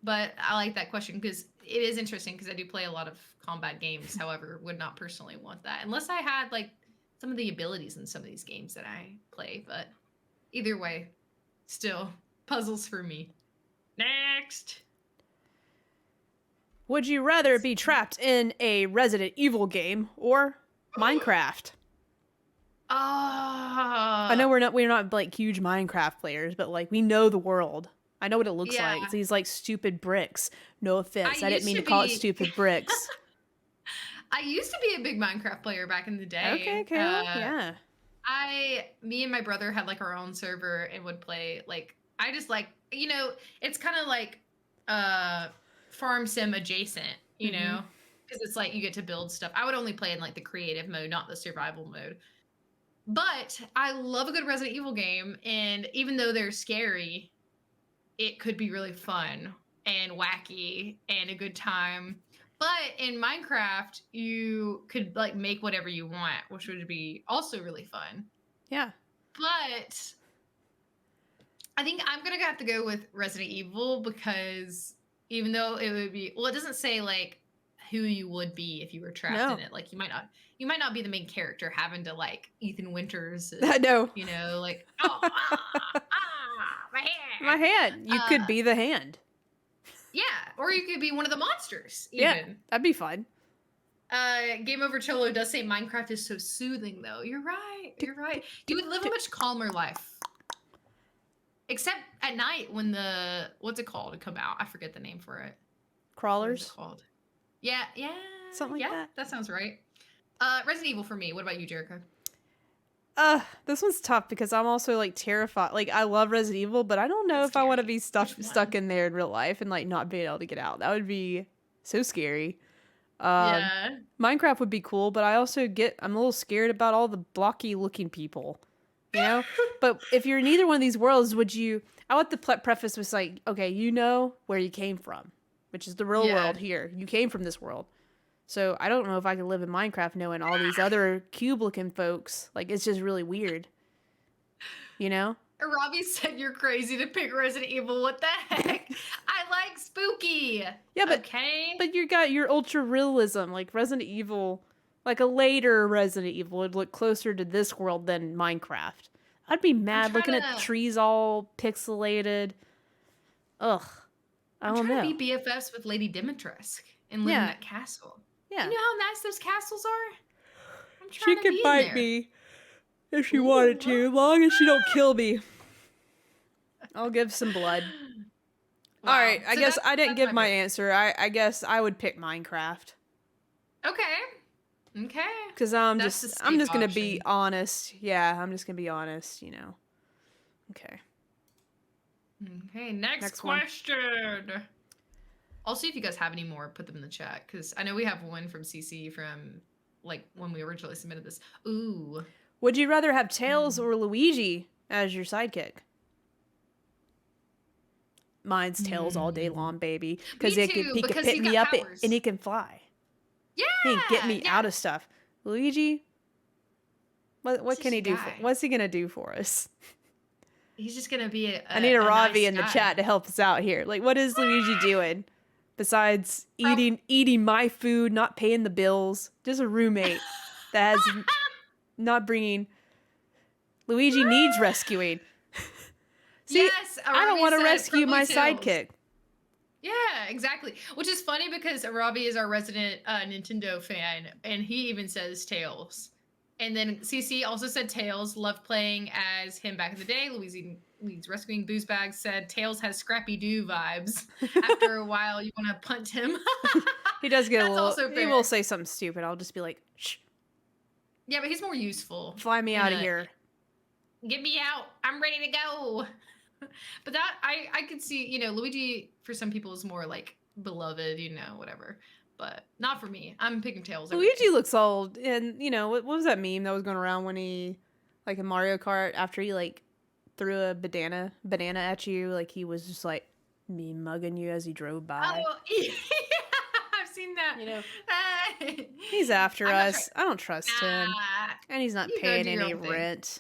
But I like that question because it is interesting because I do play a lot of combat games. However, would not personally want that unless I had like some of the abilities in some of these games that I play. But either way, still puzzles for me. Next. Would you rather be trapped in a Resident Evil game or Minecraft? I know we're not like huge Minecraft players, but like we know the world. I know what it looks like. Yeah. It's these like stupid bricks. No offense. I didn't used mean to to call it be- stupid bricks. I used to be a big Minecraft player back in the day. Okay, well, yeah. Me and my brother had like our own server and would play like I just like it's kind of like farm sim adjacent, know, because it's like you get to build stuff. I would only play in like the creative mode, not the survival mode. But I love a good Resident Evil game, and even though they're scary, it could be really fun and wacky and a good time. But in Minecraft, you could like make whatever you want, which would be also really fun. Yeah. But I think I'm gonna have to go with Resident Evil because even though it would be it doesn't say like who you would be if you were trapped in it. Like you might not be the main character having to like Ethan Winters. I know. Like my hand. My hand. You could be the hand. Yeah, or you could be one of the monsters. Even. Yeah, that'd be fun. Game Over Cholo does say Minecraft is so soothing, though. You're right. You're right. You would live a much calmer life. Except at night when what's it called to come out? I forget the name for it. Crawlers? What's it called? Yeah. Something like that. That sounds right. Resident Evil for me. What about you, Jericho? This one's tough because I'm also like terrified. Like I love Resident Evil, but I don't know if I want to be stuck in there in real life and like not being able to get out. That would be so scary. Yeah. Minecraft would be cool, but I'm a little scared about all the blocky looking people. You know? But if you're in either one of these worlds, I want the preface was like, okay, you know where you came from, which is the real world here. You came from this world. So I don't know if I could live in Minecraft knowing all these other cube-looking folks. Like, it's just really weird. You know? Robbie said you're crazy to pick Resident Evil. What the heck? I like spooky. Yeah, but okay. But you got your ultra realism, like Resident Evil, like a later Resident Evil would look closer to this world than Minecraft. I'd be mad looking at trees all pixelated. Ugh. I don't know. I'm trying to be BFFs with Lady Dimitrescu and live in that castle. Yeah. You know how nice those castles are? I'm trying to be in there. She could bite me if she wanted to, as long as she don't kill me. I'll give some blood. Wow. All right, I guess I didn't give my answer. I guess I would pick Minecraft. Okay. Because I'm just gonna be honest. Yeah, I'm just gonna be honest. Okay. Okay. Next question. I'll see if you guys have any more. Put them in the chat because I know we have one from CC from like when we originally submitted this. Ooh. Would you rather have Tails or Luigi as your sidekick? Mine's Tails all day long, baby. Because he can pick me up and he can fly. Yeah. He can get me out of stuff. Luigi, what can he do? What's he gonna do for us? He's just gonna be I need a Ravi in the chat to help us out here. Like, what is Luigi doing besides eating my food, not paying the bills? Just a roommate that has not bringing. Luigi needs rescuing. See, yes, I don't want to rescue my sidekick. Yeah, exactly. Which is funny because Robbie is our resident Nintendo fan, and he even says Tails. And then CC also said Tails. Loved playing as him back in the day. Luigi needs rescuing. Booze Bag said Tails has Scrappy Doo vibes. After a while, you want to punt him. He does get a little. He will say something stupid. I'll just be like, shh. Yeah, but he's more useful. Fly me out of here. Get me out. I'm ready to go. But that I could see, Luigi for some people is more like beloved, whatever. But not for me. I'm picking Tails. Luigi looks old, and what was that meme that was going around when he, like in Mario Kart, after he like threw a banana at you, like he was just like me mugging you as he drove by. Oh, yeah, I've seen that. He's after us. I don't trust him, and he's not paying any rent.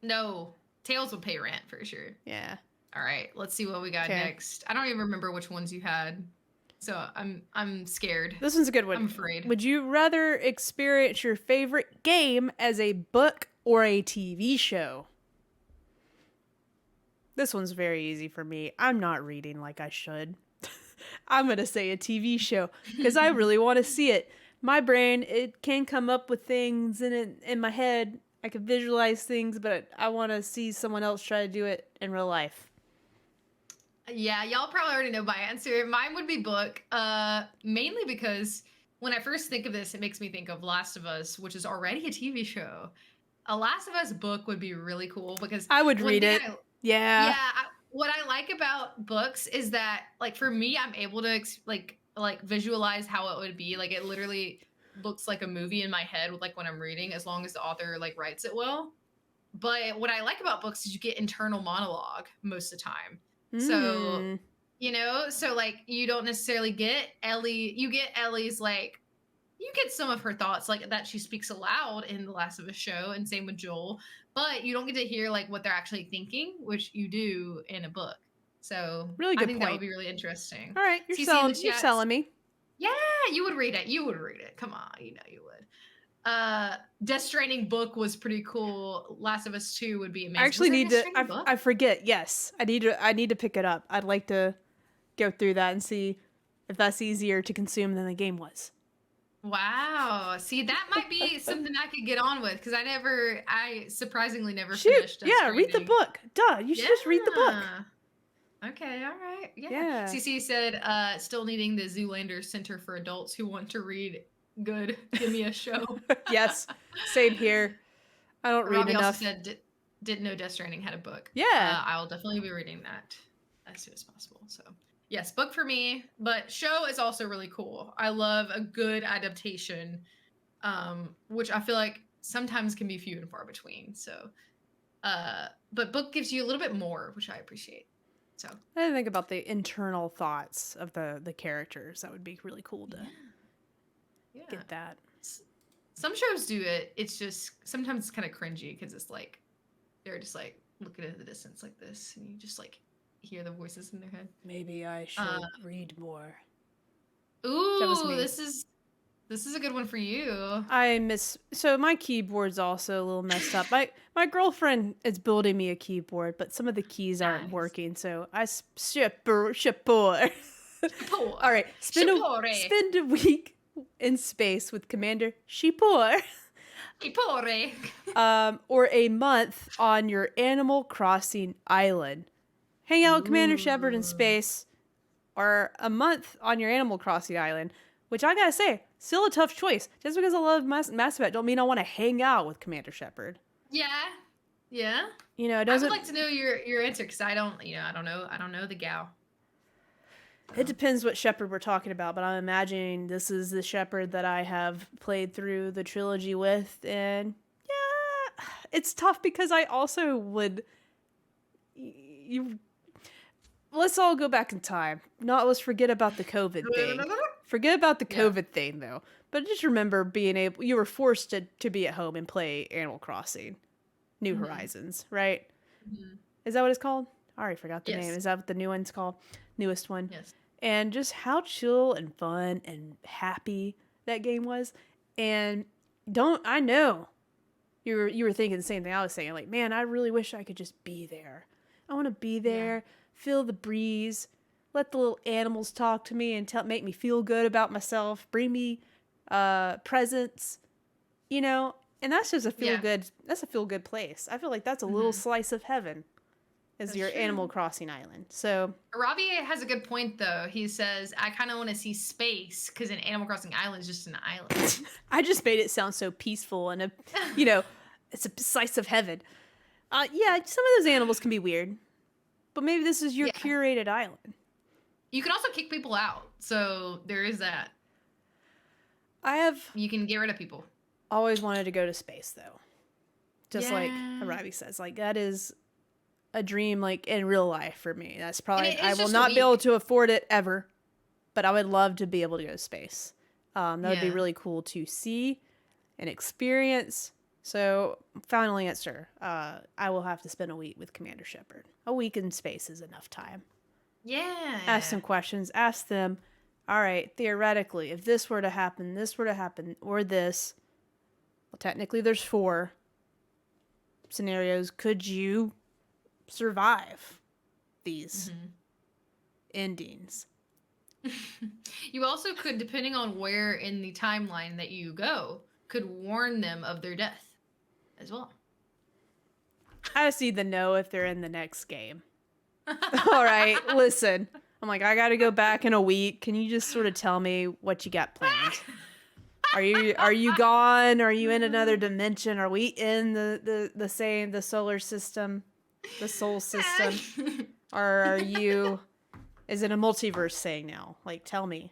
No. Tails would pay rent for sure. Yeah. All right, let's see what we got next. I don't even remember which ones you had, so I'm scared. This one's a good one. I'm afraid. Would you rather experience your favorite game as a book or a TV show? This one's very easy for me. I'm not reading like I should. I'm gonna say a TV show because I really want to see it. My brain, it can come up with things in my head. I can visualize things, but I want to see someone else try to do it in real life. Yeah, y'all probably already know my answer. Mine would be book. Mainly because when I first think of this, it makes me think of Last of Us, which is already a TV show. A Last of Us book would be really cool because I would one read thing it. I Yeah. yeah, what I like about books is that like for me, I'm able to like visualize how it would be. Like it literally looks like a movie in my head with like when I'm reading, as long as the author like writes it well. But what I like about books is you get internal monologue most of the time. So, Mm. so like you don't necessarily get Ellie, you get Ellie's like you get some of her thoughts like that she speaks aloud in the Last of Us show, and same with Joel, but you don't get to hear like what they're actually thinking, which you do in a book. So Really I good think that would point. be really interesting. All right, CC in the you're chat. selling me. Yeah, you would read it. You would read it. Come on, you know you would. Death Stranding book was pretty cool. Last of Us 2 would be amazing. I actually need to. Book? I forget. Yes, I need to. I need to pick it up. I'd like to go through that and see if that's easier to consume than the game was. Wow. See, that might be something I could get on with because I surprisingly never Shoot. finished Death Yeah, read the Stranding. book. Duh. You should just read the book. Okay, all right. Yeah. Yeah. CC said, still needing the Zoolander Center for Adults who want to read good. Give me a show. Yes. Same here. I don't read Robbie enough. also said, didn't know Death Stranding had a book. Yeah. I'll definitely be reading that as soon as possible. So, yes, book for me, but show is also really cool. I love a good adaptation, which I feel like sometimes can be few and far between. So, but book gives you a little bit more, which I appreciate. So I didn't think about the internal thoughts of the characters. That would be really cool to get that. Some shows do it. It's just sometimes it's kind of cringy because it's like they're just like looking into the distance like this, and you just like hear the voices in their head. Maybe I should read more. Ooh, that was me. This is a good one for you. So my keyboard's also a little messed up. My girlfriend is building me a keyboard, but some of the keys aren't working, so I shipper. All right, spend a week in space with Commander Shipor. Or a month on your Animal Crossing island. Hang out with Commander Shepard in space, or a month on your Animal Crossing island, which I gotta say, still a tough choice. Just because I love Mass Effect don't mean I want to hang out with Commander Shepard. Yeah. Yeah. You know, it doesn't. I would like to know your answer because I don't know the gal. It depends what Shepard we're talking about, but I'm imagining this is the Shepard that I have played through the trilogy with, and yeah, it's tough because I also would. Let's all go back in time. Let's forget about the COVID thing. Forget about the COVID thing, though. But just remember you were forced to be at home and play Animal Crossing New Horizons, right? Mm-hmm. Is that what it's called? I already forgot the name. Is that what the new one's called? Newest one? Yes. And just how chill and fun and happy that game was. And I know you were thinking the same thing I was saying. Like, man, I really wish I could just be there. I want to be there, feel the breeze, let the little animals talk to me and make me feel good about myself, bring me presents, and that's just a feel good. That's a feel good place. I feel like that's a little slice of heaven. Is your Animal Crossing island. So Robbie has a good point though. He says, I kind of want to see space because an Animal Crossing island is just an island. I just made it sound so peaceful and it's a slice of heaven. Yeah, some of those animals can be weird, but maybe this is your curated island. You can also kick people out, so there is that. You can get rid of people. Always wanted to go to space though. Just like Robbie says, like that is a dream, like in real life for me. That's probably I will not be able to afford it ever, but I would love to be able to go to space. That would be really cool to see and experience. So final answer, I will have to spend a week with Commander Shepard. A week in space is enough time. Yeah. Ask some questions. Ask them, all right, theoretically, if this were to happen, or this, well, technically there's 4 scenarios. Could you survive these endings? You also could, depending on where in the timeline that you go, could warn them of their death as well. I just need to know if they're in the next game. All right, listen. I'm like, I got to go back in a week. Can you just sort of tell me what you got planned? Are you gone? Are you in another dimension? Are we in the solar system, the soul system, or are you? Is it a multiverse thing now? Like, tell me.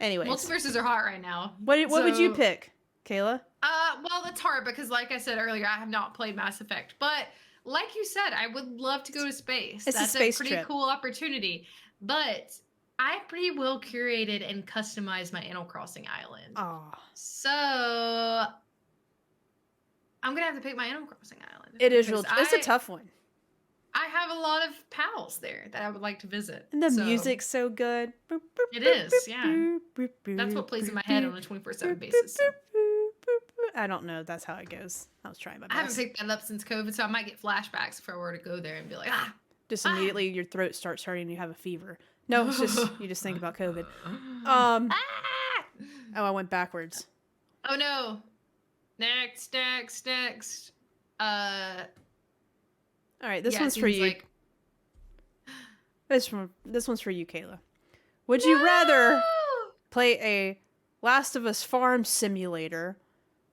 Anyways, multiverses are hot right now. What would you pick, Kayla? Well, it's hard because, like I said earlier, I have not played Mass Effect, but like you said, I would love to go to space. It's That's a space pretty trip. cool opportunity. But I pretty well curated and customized my Animal Crossing island. Oh. So I'm gonna have to pick my Animal Crossing island. It is real. It's a tough one. I have a lot of pals there that I would like to visit. And the music's so good. It is, yeah. That's what plays in my head on a 24/7 basis. So. I don't know. That's how it goes. I was trying my best. I haven't picked that up since COVID, so I might get flashbacks if I were to go there and be like, Just immediately your throat starts hurting and you have a fever. No, it's just you just think about COVID. Oh, I went backwards. Oh no. Next. All right, this one's for you. Like... This one's for you, Kayla. Would you rather play a Last of Us farm simulator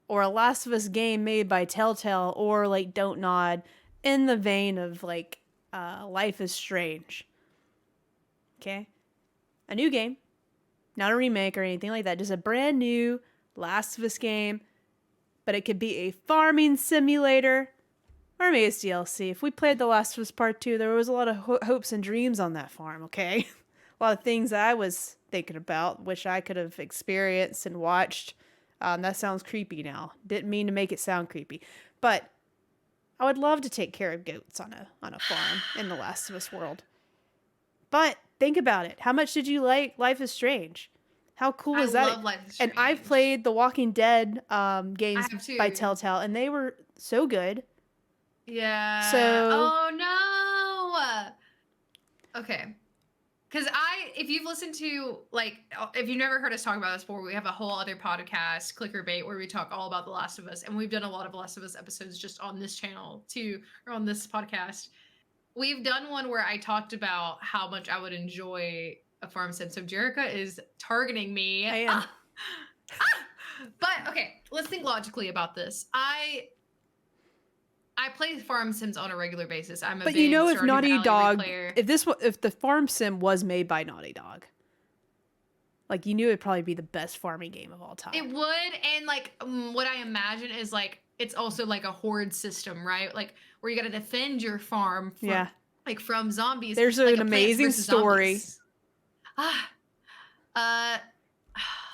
or a Last of Us game made by Telltale or like Don't Nod in the vein of like Life is Strange? Okay? A new game, not a remake or anything like that, just a brand new Last of Us game, but it could be a farming simulator. Or maybe it's DLC. If we played The Last of Us Part 2, there was a lot of hopes and dreams on that farm, okay? A lot of things that I was thinking about, wish I could have experienced and watched. That sounds creepy now. Didn't mean to make it sound creepy. But I would love to take care of goats on a farm in The Last of Us world. But think about it. How much did you like Life is Strange? How cool is that? I love Life is Strange. And I've played the Walking Dead games by Telltale, and they were so good. Yeah. So. Oh no. Okay. Because if you've listened to, like, if you've never heard us talk about this before, we have a whole other podcast, Clickbait, where we talk all about The Last of Us. And we've done a lot of Last of Us episodes just on this channel too, or on this podcast. We've done one where I talked about how much I would enjoy a farm sim. So Jerica is targeting me. I am. But okay, let's think logically about this. I play farm sims on a regular basis. I'm a but big you know, if Stardew Naughty Valley Dog, player. if the farm sim was made by Naughty Dog, like you knew it'd probably be the best farming game of all time. It would, and like what I imagine is like it's also like a horde system, right? Like where you got to defend your farm from, from zombies. There's like an amazing story.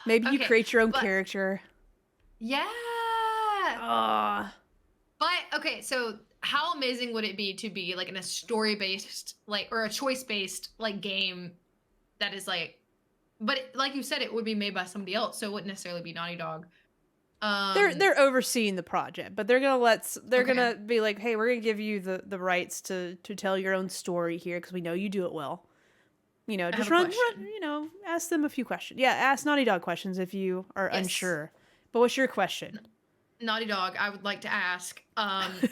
Maybe you create your own character. Yeah. But okay, so how amazing would it be to be like in a story-based, like, or a choice-based like game that is like, but like you said, it would be made by somebody else, so it wouldn't necessarily be Naughty Dog. They're overseeing the project, but they're gonna be like, hey, we're gonna give you the rights to tell your own story here because we know you do it well. You know, just run, you know, ask them a few questions. Yeah, ask Naughty Dog questions if you are unsure. But what's your question? Naughty Dog, I would like to ask,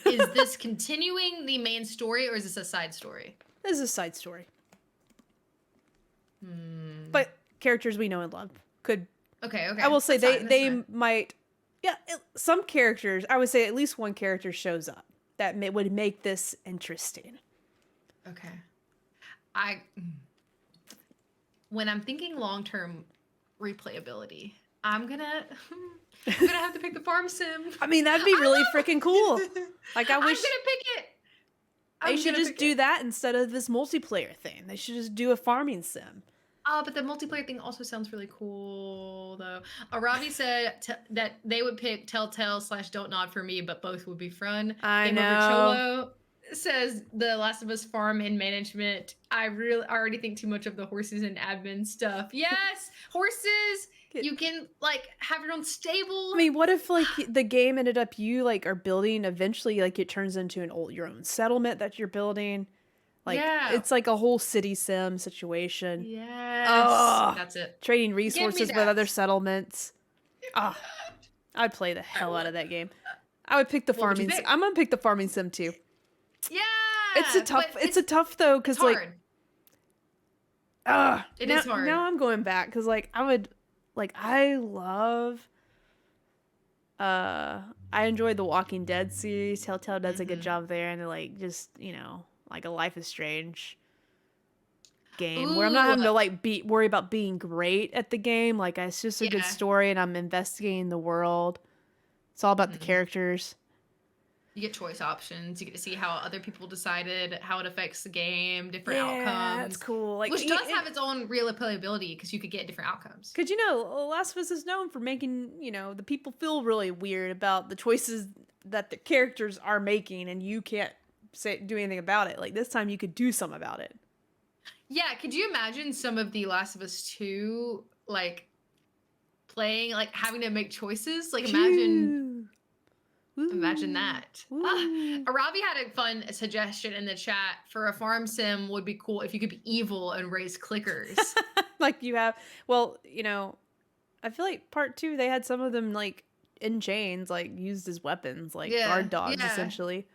is this continuing the main story or is this a side story? This is a side story. But characters we know and love could. Okay. I will say they might. Yeah, some characters. I would say at least one character shows up that would make this interesting. Okay. When I'm thinking long-term replayability, I'm gonna have to pick the farm sim. I mean, that'd be really freaking cool. Like, I wish. I'm gonna pick it. They should just do that instead of this multiplayer thing. They should just do a farming sim. But the multiplayer thing also sounds really cool, though. Arabi said that they would pick Telltale / Don't Nod for me, but both would be fun. I know. Cholo says The Last of Us farm and management. I already think too much of the horses and admin stuff. Yes, horses. You can like have your own stable. I mean, what if like the game ended up you like are building eventually like it turns into your own settlement that you're building. Like it's like a whole city sim situation. Yes. That's it. Trading resources with other settlements. I'd play the hell out of that game. I would pick the farming. I'm gonna pick the farming sim too. Yeah, It's a tough though, it's because like, hard. It now, is hard. now I'm going back because like I love. I enjoyed the Walking Dead series. Telltale does a good job there, and like just like a Life is Strange game where I'm not Ooh, having to like worry about being great at the game. Like it's just a good yeah. story, and I'm investigating the world. It's all about the characters. You get choice options. You get to see how other people decided, how it affects the game, different Yeah, that's outcomes. cool. Like, Which does have its own real replayability because you could get different outcomes. Because, Last of Us is known for making, the people feel really weird about the choices that the characters are making, and you can't do anything about it. Like, this time you could do something about it. Yeah, could you imagine some of The Last of Us 2, like, playing, like, having to make choices? Like, imagine that. Arabi had a fun suggestion in the chat for a farm sim would be cool if you could be evil and raise clickers. Like you have, well, I feel like part 2, they had some of them like in chains, like used as weapons, like guard dogs, essentially.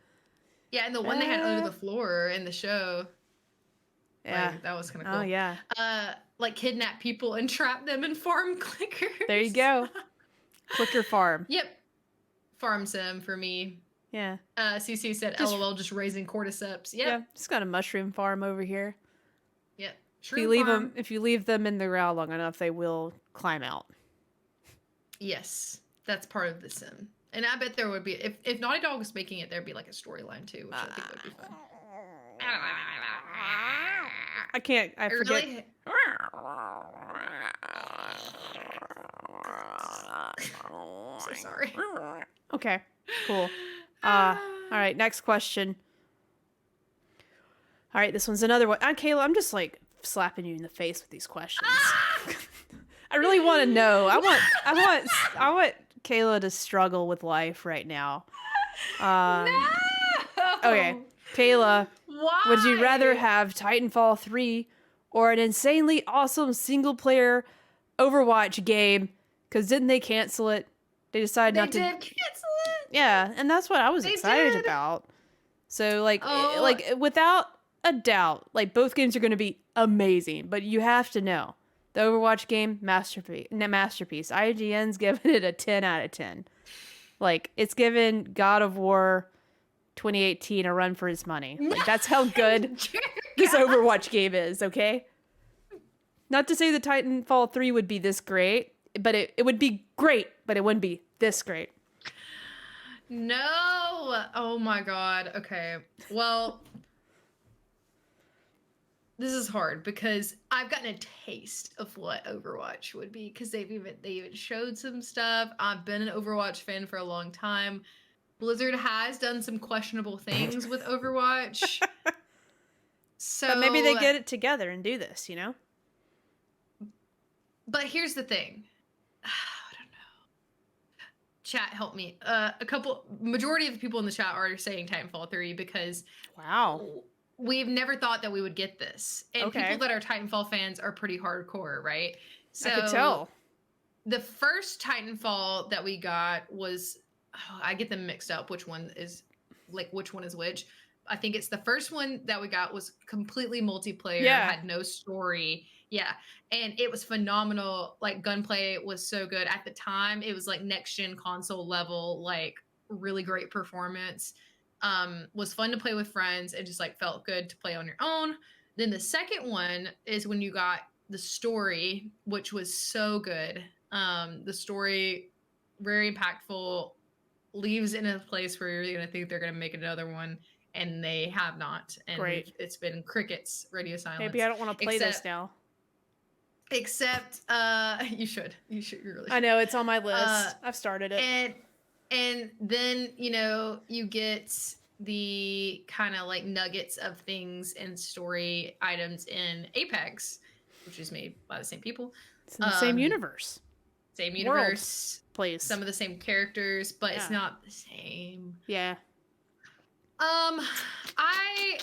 Yeah, and the one they had under the floor in the show. Yeah. Like, that was kind of cool. Oh, yeah. Like kidnap people and trap them and farm clickers. There you go. Clicker farm. Yep. Farm sim for me. Yeah. CC said, LOL, just raising cordyceps. Yep. Yeah, just got a mushroom farm over here. Yep. If you leave them in the ground long enough, they will climb out. Yes, that's part of the sim. And I bet there would be, if Naughty Dog was making it, there'd be like a storyline too, which I think would be fun. I forget. Really? So sorry. Okay, cool. All right, next question. All right, this one's another one. Kayla, I'm just like slapping you in the face with these questions. I really want to know. I want Kayla to struggle with life right now. No! Okay, Kayla. Why? Would you rather have Titanfall 3 or an insanely awesome single-player Overwatch game? Because didn't they cancel it? They decided not to. They did cancel it? Yeah, and that's what I was excited about. So, like, without a doubt, like, both games are going to be amazing. But you have to know, the Overwatch game, masterpiece. IGN's giving it a 10 out of 10. Like, it's given God of War 2018 a run for his money. Like, that's how good this Overwatch game is, okay? Not to say the Titanfall 3 would be this great, but it would be great, but it wouldn't be this great. No! Oh my god. Okay. Well, this is hard because I've gotten a taste of what Overwatch would be because they even showed some stuff. I've been an Overwatch fan for a long time. Blizzard has done some questionable things with Overwatch. So but maybe they get it together and do this, But here's the thing. I don't know. Chat, help me. Majority of the people in the chat are saying Titanfall 3 because we've never thought that we would get this. And people that are Titanfall fans are pretty hardcore, right? So I could tell. The first Titanfall that we got was I get them mixed up which one is which. I think it's the first one that we got was completely multiplayer, had no story. Yeah. And it was phenomenal. Like gunplay was so good. At the time, it was like next gen console level, like really great performance. Was fun to play with friends. It just like felt good to play on your own. Then the second one is when you got the story, which was so good. The story, very impactful, leaves in a place where you're going to think they're going to make another one. And they have not. And it's been crickets, radio silence. Maybe I don't want to play this now. Except, you should. You really should. I know, it's on my list. I've started it. And then, you get the kind of like nuggets of things and story items in Apex, which is made by the same people. It's in the same universe. Same universe. Please. Some of the same characters, but it's not the same. Yeah. I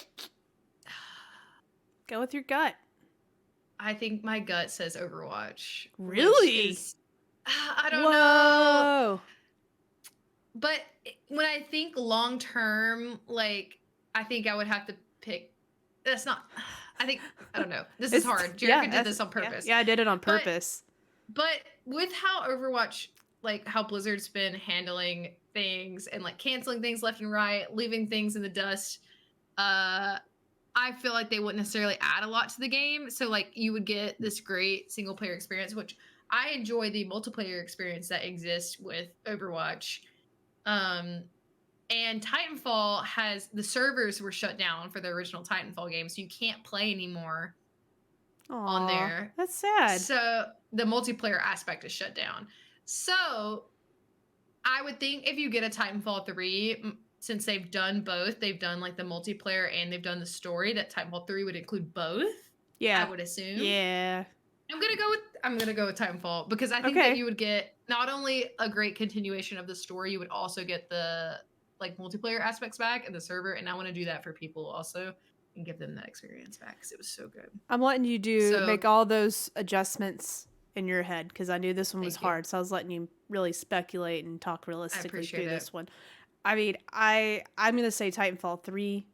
go with your gut. I think my gut says Overwatch. Really? I don't know. But when I think long term, like I think I would have to pick. That's not. I don't know. This is hard. Jerica did this on purpose. Yeah, I did it on purpose. But with how Overwatch, like how Blizzard's been handling things and like canceling things left and right, leaving things in the dust, I feel like they wouldn't necessarily add a lot to the game. So like you would get this great single player experience, which I enjoy the multiplayer experience that exists with Overwatch. And Titanfall the servers were shut down for the original Titanfall game, so you can't play anymore on there. That's sad. So the multiplayer aspect is shut down. So I would think if you get a Titanfall 3, since they've done both, they've done like the multiplayer and they've done the story, that Titanfall 3 would include both. Yeah. I would assume. Yeah. I'm gonna go with Titanfall because I think that you would get not only a great continuation of the story, you would also get the like multiplayer aspects back and the server, and I want to do that for people also and give them that experience back because it was so good. I'm letting you make all those adjustments in your head because I knew this one was hard, so I was letting you really speculate and talk realistically through this one. I mean, I'm gonna say Titanfall 3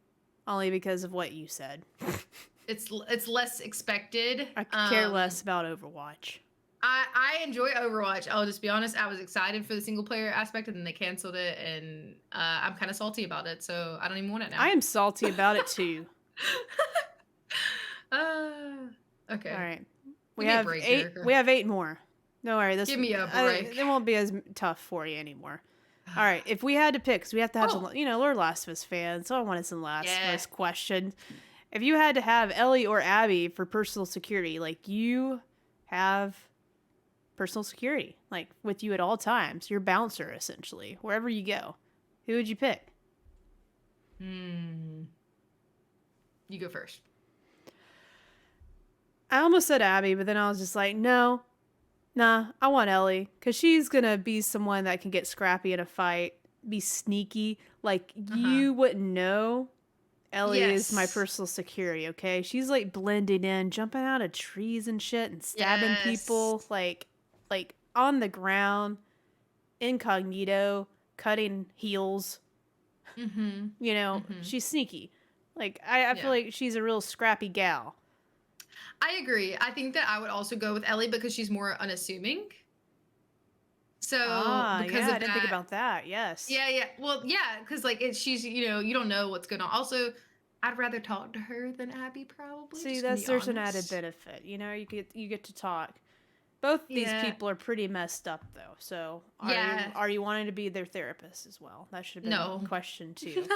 only because of what you said. It's less expected. I could care less about Overwatch. I enjoy Overwatch. I'll just be honest. I was excited for the single player aspect, and then they canceled it, and I'm kind of salty about it. So I don't even want it now. I am salty about it too. Okay. All right. We have 8. We have 8 more. Don't worry. Give me a break. It won't be as tough for you anymore. All right. If we had to pick, because we have to have some, we're Last of Us fans, so I wanted some Last of Us questions. If you had to have Ellie or Abby for personal security, like you have personal security, like with you at all times, your bouncer essentially, wherever you go, who would you pick? You go first. I almost said Abby, but then I was just like, nah, I want Ellie, because she's gonna be someone that can get scrappy in a fight, be sneaky, like you wouldn't know. Ellie is my personal security, okay? She's like blending in, jumping out of trees and shit and stabbing people like on the ground, incognito, cutting heels. She's sneaky. Like I feel like she's a real scrappy gal. I agree. I think that I would also go with Ellie because she's more unassuming. So because I didn't think about that. Yes. Yeah. Well, yeah, because like she's you don't know what's going on. Also, I'd rather talk to her than Abby probably. See, there's an added benefit. You get to talk. Both these people are pretty messed up though. So are you wanting to be their therapist as well? That should have been a question too.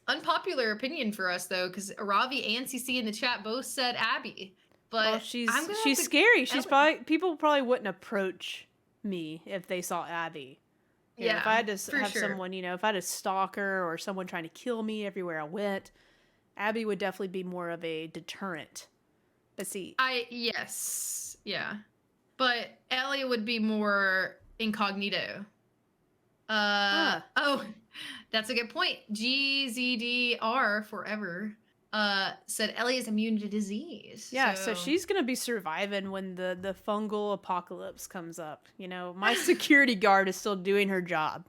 Unpopular opinion for us though, because Ravi and CC in the chat both said Abby. But she's scary. People probably wouldn't approach me if they saw Abby. If I had to have someone, if I had a stalker or someone trying to kill me everywhere I went, Abby would definitely be more of a deterrent. But see, but Ellie would be more incognito. Oh, that's a good point. GZDR forever. Said Ellie is immune to disease. Yeah, so she's gonna be surviving when the fungal apocalypse comes up. My security guard is still doing her job.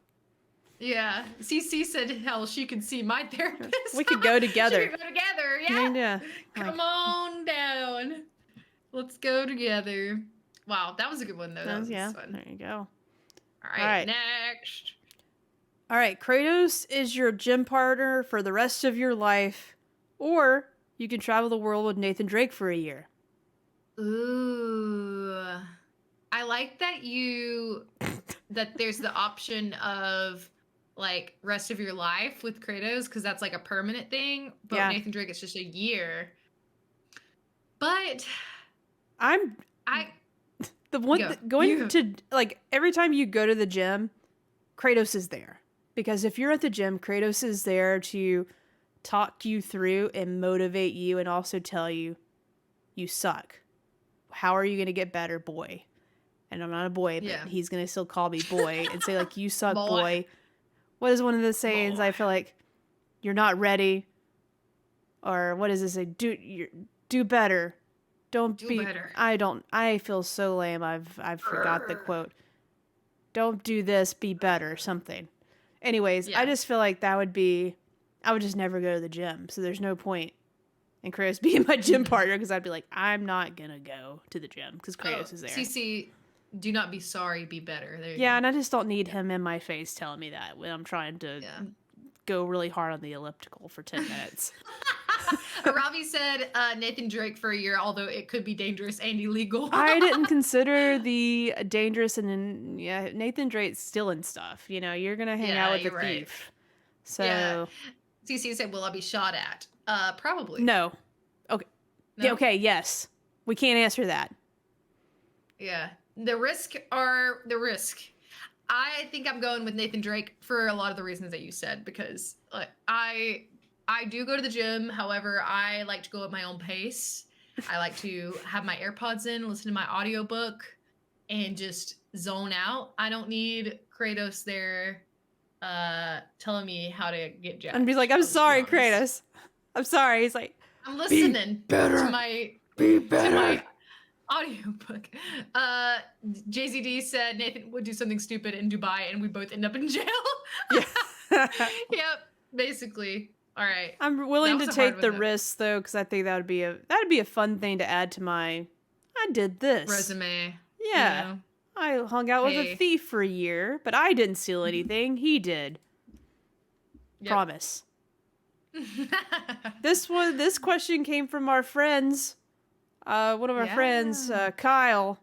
Yeah, CC said, "Hell, she could see my therapist. We could go together. We could go together. Yeah. Come on down. Let's go together." Wow, that was a good one though. That was fun. There you go. All right, next. All right, Kratos is your gym partner for the rest of your life. Or you can travel the world with Nathan Drake for a year. Ooh. I like that there's the option of like rest of your life with Kratos because that's like a permanent thing. But with Nathan Drake, it's just a year. But every time you go to the gym, Kratos is there. Because if you're at the gym, Kratos is there to talk you through and motivate you and also tell you suck. How are you going to get better, boy? And I'm not a boy, but he's going to still call me boy and say like, you suck, boy. What is one of the sayings? I feel like you're not ready. Or what does it say? Do better. Do better. I feel so lame. I've forgot the quote. Don't do this, be better, something. Anyways, I just feel like that would be I would just never go to the gym. So there's no point in Kratos being my gym partner because I'd be like, I'm not going to go to the gym because Kratos is there. CC, do not be sorry, be better. There you Yeah, go. and I just don't need him in my face telling me that when I'm trying to go really hard on the elliptical for 10 minutes. Robbie said Nathan Drake for a year, although it could be dangerous and illegal. I didn't consider the dangerous and Nathan Drake's stealing stuff. You know, you're gonna hang out with a thief. Right. So CC said, "Will I be shot at?" Probably. No. Okay. No? Yeah, okay. Yes. We can't answer that. Yeah. The risk. I think I'm going with Nathan Drake for a lot of the reasons that you said, because I do go to the gym. However, I like to go at my own pace. I like to have my AirPods in, listen to my audiobook, and just zone out. I don't need Kratos there telling me how to get jacked. And be like, I'm sorry, Kratos. I'm sorry. He's like, I'm listening to my audiobook. JZD said Nathan would do something stupid in Dubai and we both end up in jail. Yep, basically. All right. I'm willing to take the risk though, because I think that'd be a fun thing to add to my I did this resume. Yeah. You know? I hung out with a thief for a year, but I didn't steal anything. He did. Yep. Promise. This question came from our friends. One of our friends, Kyle,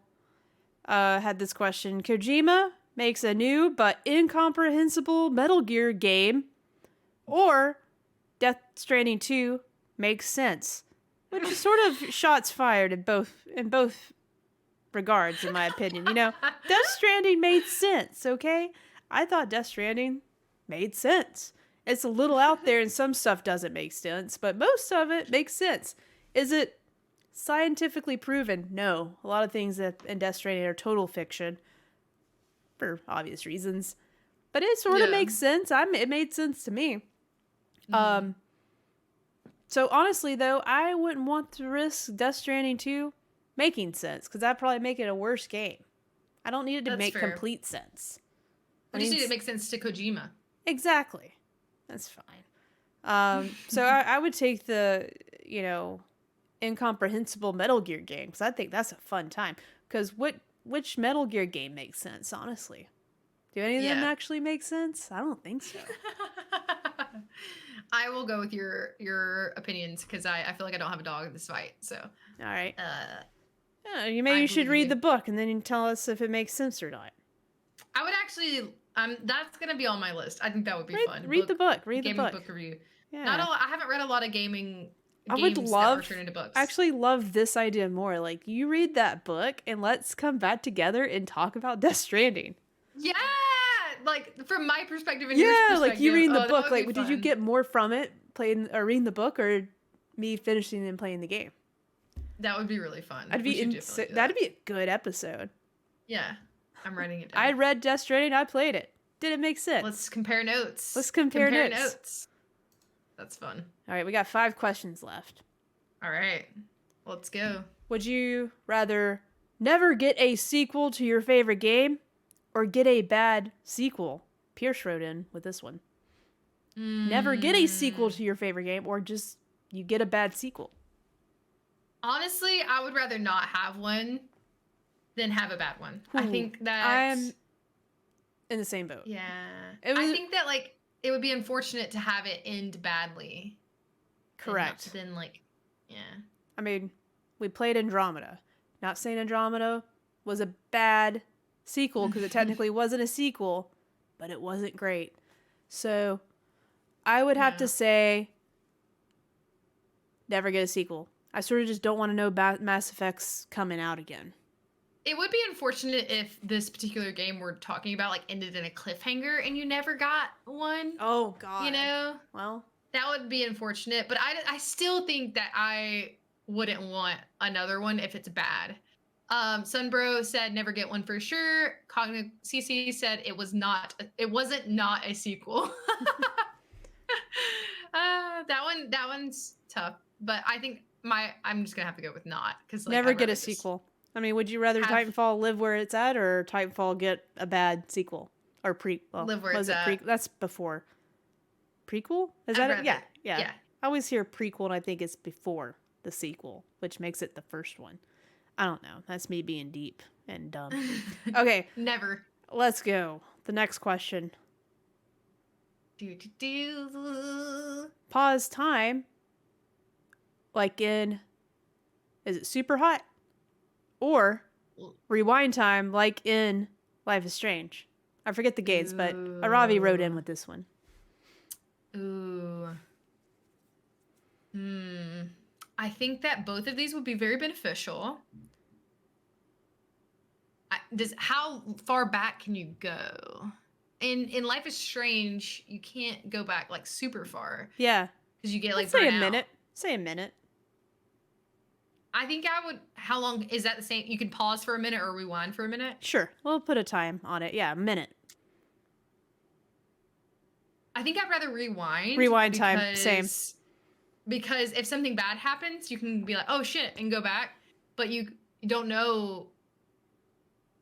had this question. Kojima makes a new but incomprehensible Metal Gear game, or Death Stranding 2 makes sense. Which is sort of shots fired in both regards, in my opinion. You know, Death Stranding made sense, okay? I thought Death Stranding made sense. It's a little out there and some stuff doesn't make sense, but most of it makes sense. Is it scientifically proven? No. A lot of things that in Death Stranding are total fiction for obvious reasons. But it sort of makes sense. It made sense to me. Mm-hmm. So honestly though, I wouldn't want to risk Death Stranding 2 making sense, because that'd probably make it a worse game. I don't need it to make complete sense. I just need it to make sense to Kojima. Exactly. That's fine. So I would take the, incomprehensible Metal Gear game, because I think that's a fun time. Because which Metal Gear game makes sense, honestly? Do any of them actually make sense? I don't think so. I will go with your opinions, because I feel like I don't have a dog in this fight. So all right. Maybe you should read the book and then you can tell us if it makes sense or not. I would actually. That's gonna be on my list. I think that would be fun. Read the book. Read the book. Book review. Yeah. I haven't read a lot of games I would love. that were turned into books. I actually love this idea more. Like, you read that book and let's come back together and talk about Death Stranding. Yeah, like from my perspective and your perspective. Like you reading the book. Like, did you get more from it reading the book, or me finishing and playing the game? That would be really fun. That'd be a good episode. Yeah, I'm writing it down. I read Death Stranding. I played it. Did it make sense? Let's compare notes. Compare notes. That's fun. All right, we got 5 questions left. All right, let's go. Would you rather never get a sequel to your favorite game, or get a bad sequel? Pierce wrote in with this one. Never get a sequel to your favorite game, or just you get a bad sequel. Honestly, I would rather not have one than have a bad one. Ooh, I think that I'm in the same boat. Yeah. I think that it would be unfortunate to have it end badly. Correct. Then I mean, we played Andromeda. Not saying Andromeda was a bad sequel, because it technically wasn't a sequel, but it wasn't great. So I would have to say never get a sequel. I sort of just don't want to know Mass Effect's coming out again. It would be unfortunate if this particular game we're talking about ended in a cliffhanger and you never got one. Oh, God. Well, that would be unfortunate. But I still think that I wouldn't want another one if it's bad. Sunbro said never get one for sure. Cognitive CC said it wasn't not a sequel. That one's tough. But I think I'm just gonna have to go with not, because never get a sequel. I mean, would you rather Titanfall live where it's at, or Titanfall get a bad sequel or live where it's at? That's before prequel? Is I'd that it? rather- Yeah, yeah. yeah. I always hear prequel and I think it's before the sequel, which makes it the first one. I don't know. That's me being deep and dumb. Okay, Never. let's go. The next question. Pause time. Like in, is it super hot? Or rewind time like in Life is Strange. I forget the games, but Aravi wrote in with this one. Ooh. I think that both of these would be very beneficial. How far back can you go? In Life is Strange, you can't go back like super far. Yeah. Because you get like say a burnt out. minute. Say a minute. I think I would. How long is that the same? You can pause for a minute or rewind for a minute. Sure. We'll put a time on it. Yeah, a minute. I think I'd rather rewind. Rewind time. Same. Because if something bad happens, you can be like, oh shit, and go back. But you don't know.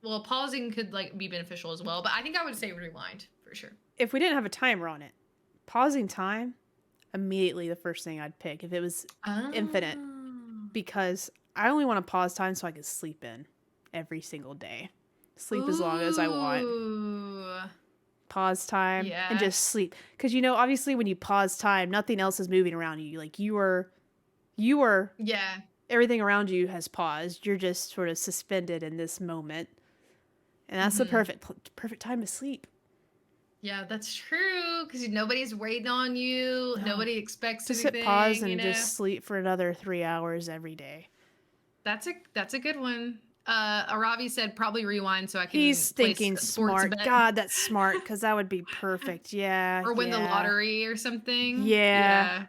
Well, pausing could like be beneficial as well. But I think I would say rewind for sure. If we didn't have a timer on it, pausing time, immediately the first thing I'd pick if it was infinite. Because I only want to pause time so I can sleep in every single day. Sleep as long as I want. Pause time and just sleep. Because, you know, obviously when you pause time, nothing else is moving around you. Like you are, yeah. Everything around you has paused. You're just sort of suspended in this moment. And that's the perfect time to sleep. Yeah, that's true. Because nobody's waiting on you. No. Nobody expects just anything. Hit pause and just sleep for another 3 hours every day. That's a good one. Aravi said probably rewind so I can. He's thinking smart. God, that's smart because that would be perfect. Yeah. Or win the lottery or something. Yeah.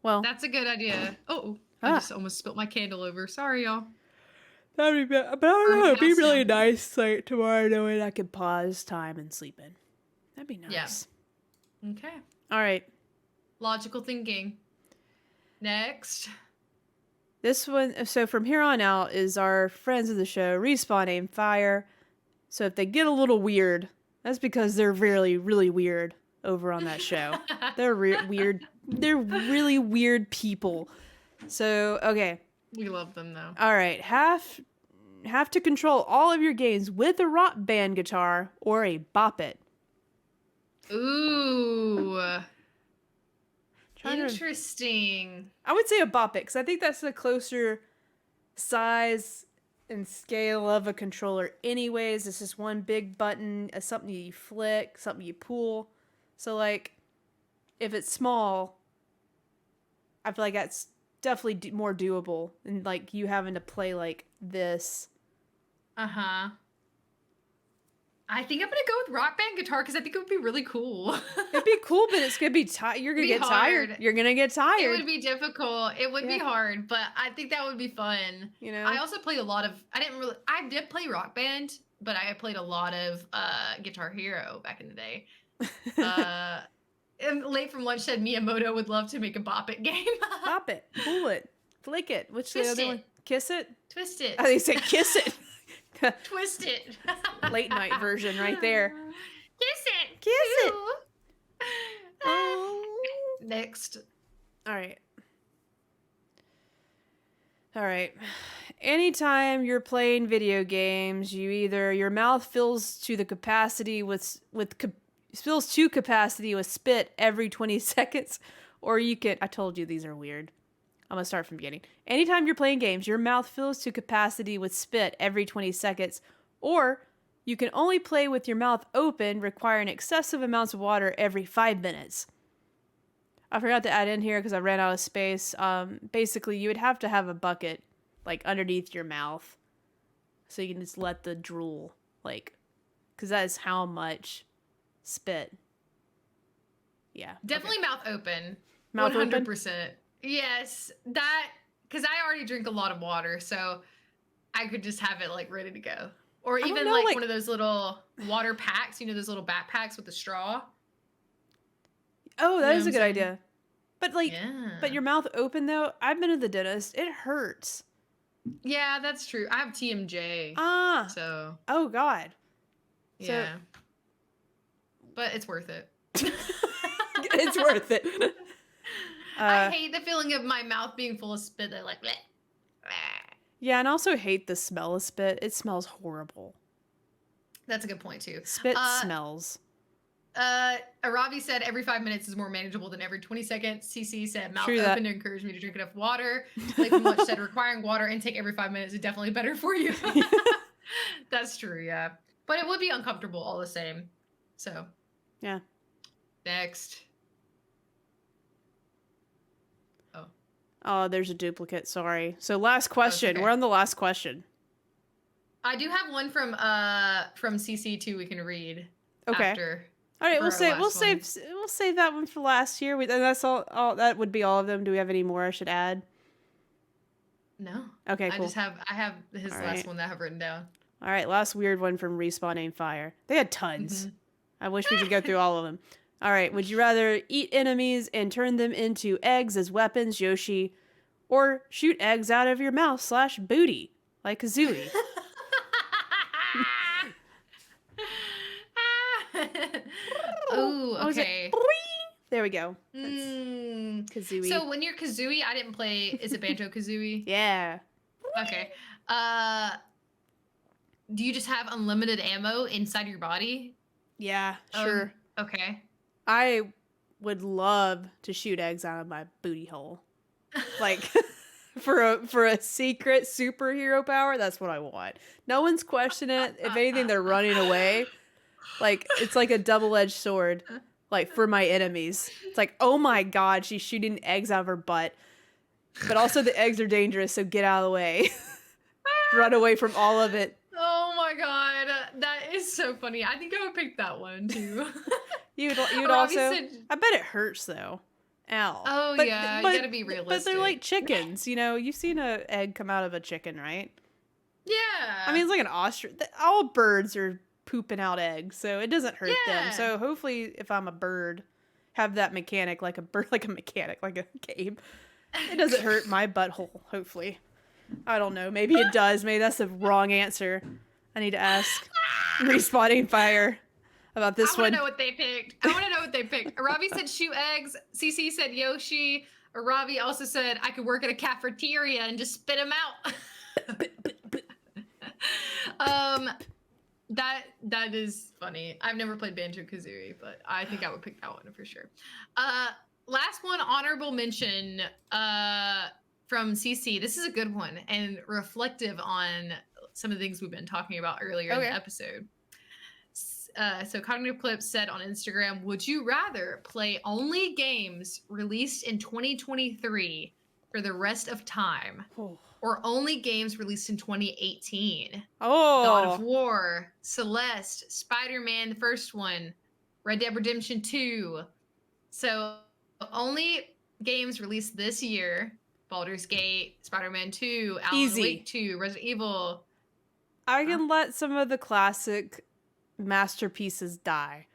Well, that's a good idea. Oh, I just almost spilt my candle over. Sorry, y'all. That'd be bad. But I don't know. It'd be really nice like tomorrow knowing I could pause time and sleep in. That'd be nice. Yeah. Okay. All right. Logical thinking. Next. This one, so from here on out is our friends of the show, Respawn Aim Fire. So if they get a little weird, that's because they're really, really weird over on that show. They're weird. They're really weird people. So, okay. We love them though. All right. Have to control all of your games with a rock band guitar or a bop it. Ooh. Interesting. I would say a bop it because I think that's the closer size and scale of a controller anyways. It's just one big button, something you flick, something you pull. So like if it's small, I feel like that's definitely more doable than like you having to play like this. Uh-huh. I think I'm gonna go with rock band guitar because I think it would be really cool. It'd be cool, but it's gonna be tired. You're gonna get tired. You're gonna get tired. It would be difficult. It would be hard, but I think that would be fun. You know, I also played a lot of. I did play Rock Band, but I played a lot of Guitar Hero back in the day. And Late from Lunch said Miyamoto would love to make a Bop It game. Bop it, pull it, flick it. Which Twist the other one? Kiss it. Twist it. I think they said kiss it. Twist it. Late night version right there. Kiss it. Kiss it. Next. All right. Anytime you're playing video games, your mouth fills to capacity with spit every 20 seconds, or you can. I told you these are weird. I'm going to start from the beginning. Anytime you're playing games, your mouth fills to capacity with spit every 20 seconds, or you can only play with your mouth open, requiring excessive amounts of water every 5 minutes. I forgot to add in here because I ran out of space. Basically, you would have to have a bucket like underneath your mouth so you can just let the drool, like, because that is how much spit. Yeah. Definitely mouth open. Mouth 100%. Open? Yes, because I already drink a lot of water, so I could just have it like ready to go. Or even like one of those little water packs, those little backpacks with the straw. Oh, that is a good idea. But but your mouth open though, I've been to the dentist. It hurts. Yeah, that's true. I have TMJ. So. Oh God. Yeah. But it's worth it. It's worth it. I hate the feeling of my mouth being full of spit. That like, bleh, bleh. Yeah, and I also hate the smell of spit. It smells horrible. That's a good point too. Spit smells. Aravi said every 5 minutes is more manageable than every 20 seconds. CC said mouth True open to encourage me to drink enough water. Lathan Much said requiring water intake every 5 minutes is definitely better for you. That's true, yeah. But it would be uncomfortable all the same. So, yeah. Next. Oh, there's a duplicate. Sorry. So last question. Okay. We're on the last question. I do have one from CC too. We can read. Okay. After. All right. We'll save that one for last year. And that's all. That would be all of them. Do we have any more I should add? No. Okay. Cool. I have his last one that I have written down. All right. Last weird one from Respawn Aim Fire. They had tons. I wish we could go through all of them. All right. Would you rather eat enemies and turn them into eggs as weapons, Yoshi, or shoot eggs out of your mouth / booty like Kazooie? Oh, okay. There we go. Kazooie. So when you're Kazooie, I didn't play. Is it Banjo Kazooie? Yeah. Okay. Do you just have unlimited ammo inside your body? Yeah, sure. Okay. I would love to shoot eggs out of my booty hole. Like for a secret superhero power, that's what I want. No one's questioning it. If anything, they're running away. Like it's like a double-edged sword. Like for my enemies. It's like, oh my god, she's shooting eggs out of her butt. But also the eggs are dangerous, so get out of the way. Run away from all of it. Oh my god, that is so funny. I think I would pick that one too. You'd also. I bet it hurts though. Ow. Oh yeah, you gotta be realistic. But they're like chickens, you know. You've seen an egg come out of a chicken, right? Yeah. I mean, it's like an ostrich. All birds are pooping out eggs, so it doesn't hurt them. So hopefully, if I'm a bird, have that mechanic like a bird, like a game. It doesn't hurt my butthole. Hopefully, I don't know. Maybe it does. Maybe that's the wrong answer. I need to ask Respawning Fire about this one. I want to know what they picked. Aravi said shoot eggs. CC said Yoshi. Aravi also said I could work at a cafeteria and just spit them out. That is funny. I've never played Banjo-Kazooie, but I think I would pick that one for sure. Last one, honorable mention from CC. This is a good one and reflective on some of the things we've been talking about earlier in the episode. So Cognitive Clips said on Instagram, would you rather play only games released in 2023 for the rest of time or only games released in 2018? God of War, Celeste, Spider-Man, the first one, Red Dead Redemption 2. So only games released this year, Baldur's Gate, Spider-Man 2, Alan Wake 2, Resident Evil. I can let some of the classic masterpieces die.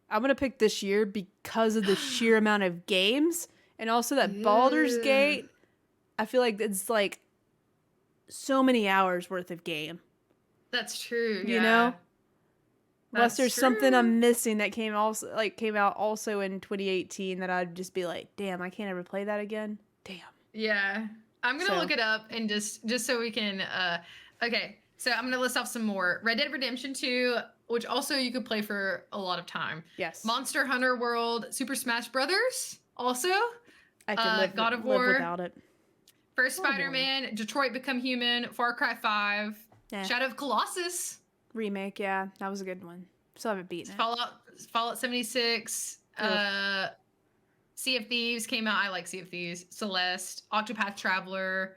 I'm going to pick this year because of the sheer amount of games and also that Baldur's Gate. I feel like it's like so many hours worth of game. That's true. You know? Unless there's something I'm missing that came out also in 2018 that I'd just be like, damn, I can't ever play that again. Damn. Yeah. I'm going to look it up and just so we can, okay. So I'm going to list off some more. Red Dead Redemption 2, which also you could play for a lot of time. Yes. Monster Hunter World, Super Smash Brothers, also. I can live without it. First Spider-Man, Detroit Become Human, Far Cry 5, Shadow of Colossus. Remake, yeah. That was a good one. Still haven't beaten it. Fallout 76, Sea of Thieves came out. I like Sea of Thieves. Celeste, Octopath Traveler,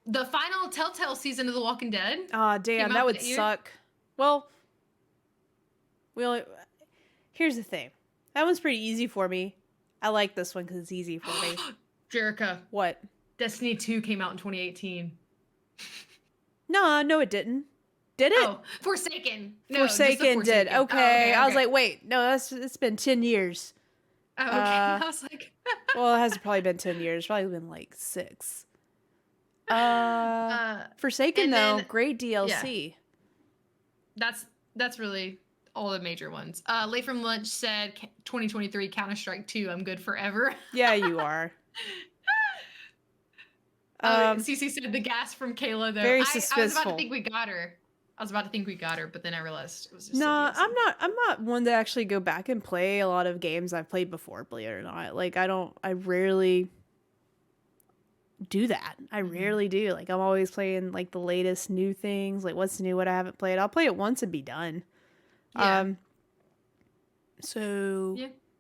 the final Telltale season of The Walking Dead. Oh, damn, that would suck. Well, here's the thing. That one's pretty easy for me. I like this one because it's easy for me. Jerica. What? Destiny 2 came out in 2018. No, it didn't. Did it? Oh, Forsaken. No, Forsaken did. Okay. I was like, wait, no, it's been 10 years. Oh, okay. I was like... well, it hasn't probably been 10 years. It's probably been like 6. Forsaken, though, great DLC. Yeah. That's really... all the major ones. Late from Lunch said 2023 Counter-Strike 2, I'm good forever. Yeah, you are. Cece said the gas from Kayla though. Very I was about to suspenseful. think we got her. But then I realized it was just No, a DLC. I'm not one to actually go back and play a lot of games I've played before, believe it or not. Like I rarely do that. I rarely do. Like I'm always playing like the latest new things, like what's new, what I haven't played. I'll play it once and be done. Yeah. So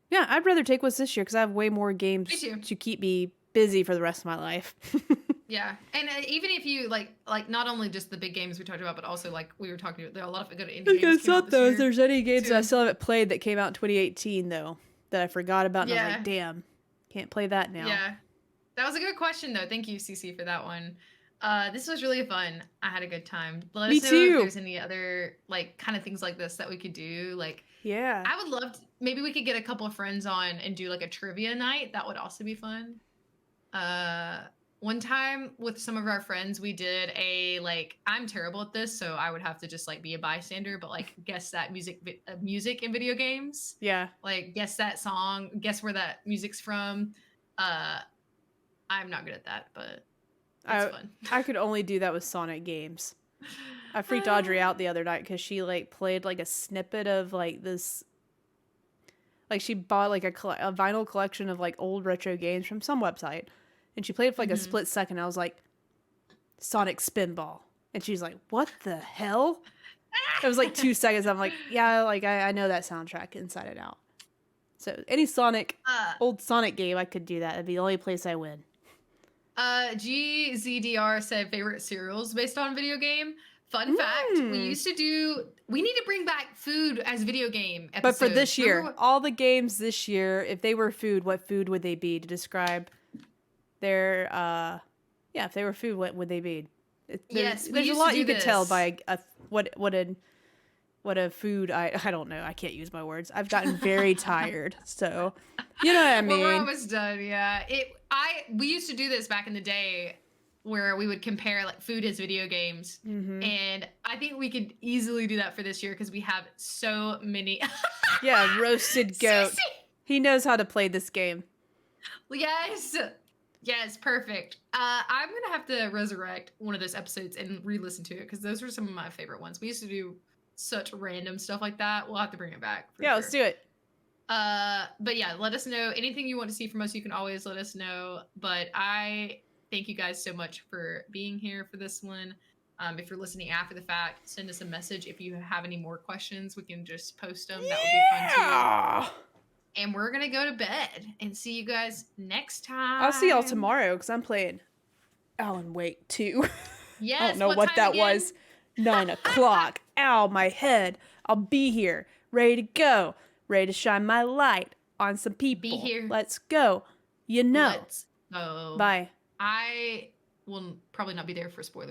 yeah, I'd rather take what's this year because I have way more games to keep me busy for the rest of my life. Yeah, and even if you like not only just the big games we talked about, but also like we were talking about, there are a lot of good indie games. It's not though. There's any games that I too. still haven't played that came out in 2018 though that I forgot about. And I was like, damn, can't play that now. Yeah, that was a good question though. Thank you, Cece, for that one. This was really fun. I had a good time. Let us know if there's any other like kind of things like this that we could do. Like, yeah, I would love to, maybe we could get a couple of friends on and do like a trivia night. That would also be fun. One time with some of our friends, we did a like, I'm terrible at this, so I would have to just like be a bystander, but like guess that music in video games. Yeah, like guess that song, guess where that music's from. I'm not good at that, but it's fun. I could only do that with Sonic games. I freaked Audrey out the other night because she like played like a snippet of like this. Like she bought like a vinyl collection of like old retro games from some website. And she played it for like a split second. I was like, Sonic Spinball. And she's like, what the hell? It was like 2 seconds. I'm like, yeah, like I know that soundtrack inside and out. So any old Sonic game, I could do that. That'd be the only place I win. GZDR said favorite cereals based on video game. Fun fact, we need to bring back food as video game episodes. But for this year, all the games this year, if they were food, what food would they be to describe their, if they were food, what would they be? There's a lot you could tell by what a food, I don't know. I can't use my words. I've gotten very tired. So, you know what I mean? Well, we're almost done. Yeah. We used to do this back in the day where we would compare like food as video games. And I think we could easily do that for this year because we have so many. Yeah. Roasted goat. He knows how to play this game. Yes, perfect. I'm going to have to resurrect one of those episodes and re-listen to it because those were some of my favorite ones. We used to do such random stuff like that. We'll have to bring it back. Yeah, let's do it. But yeah, let us know. Anything you want to see from us, you can always let us know. But I thank you guys so much for being here for this one. If you're listening after the fact, send us a message. If you have any more questions, we can just post them. That would be fun too. And we're going to go to bed and see you guys next time. I'll see y'all tomorrow because I'm playing Alan Wake 2. Yes. I don't know what that was. 9 o'clock. Ow, my head. I'll be here. Ready to go. Ready to shine my light on some people. Be here. Let's go. You know. Let's go. Bye. I will probably not be there for spoiler.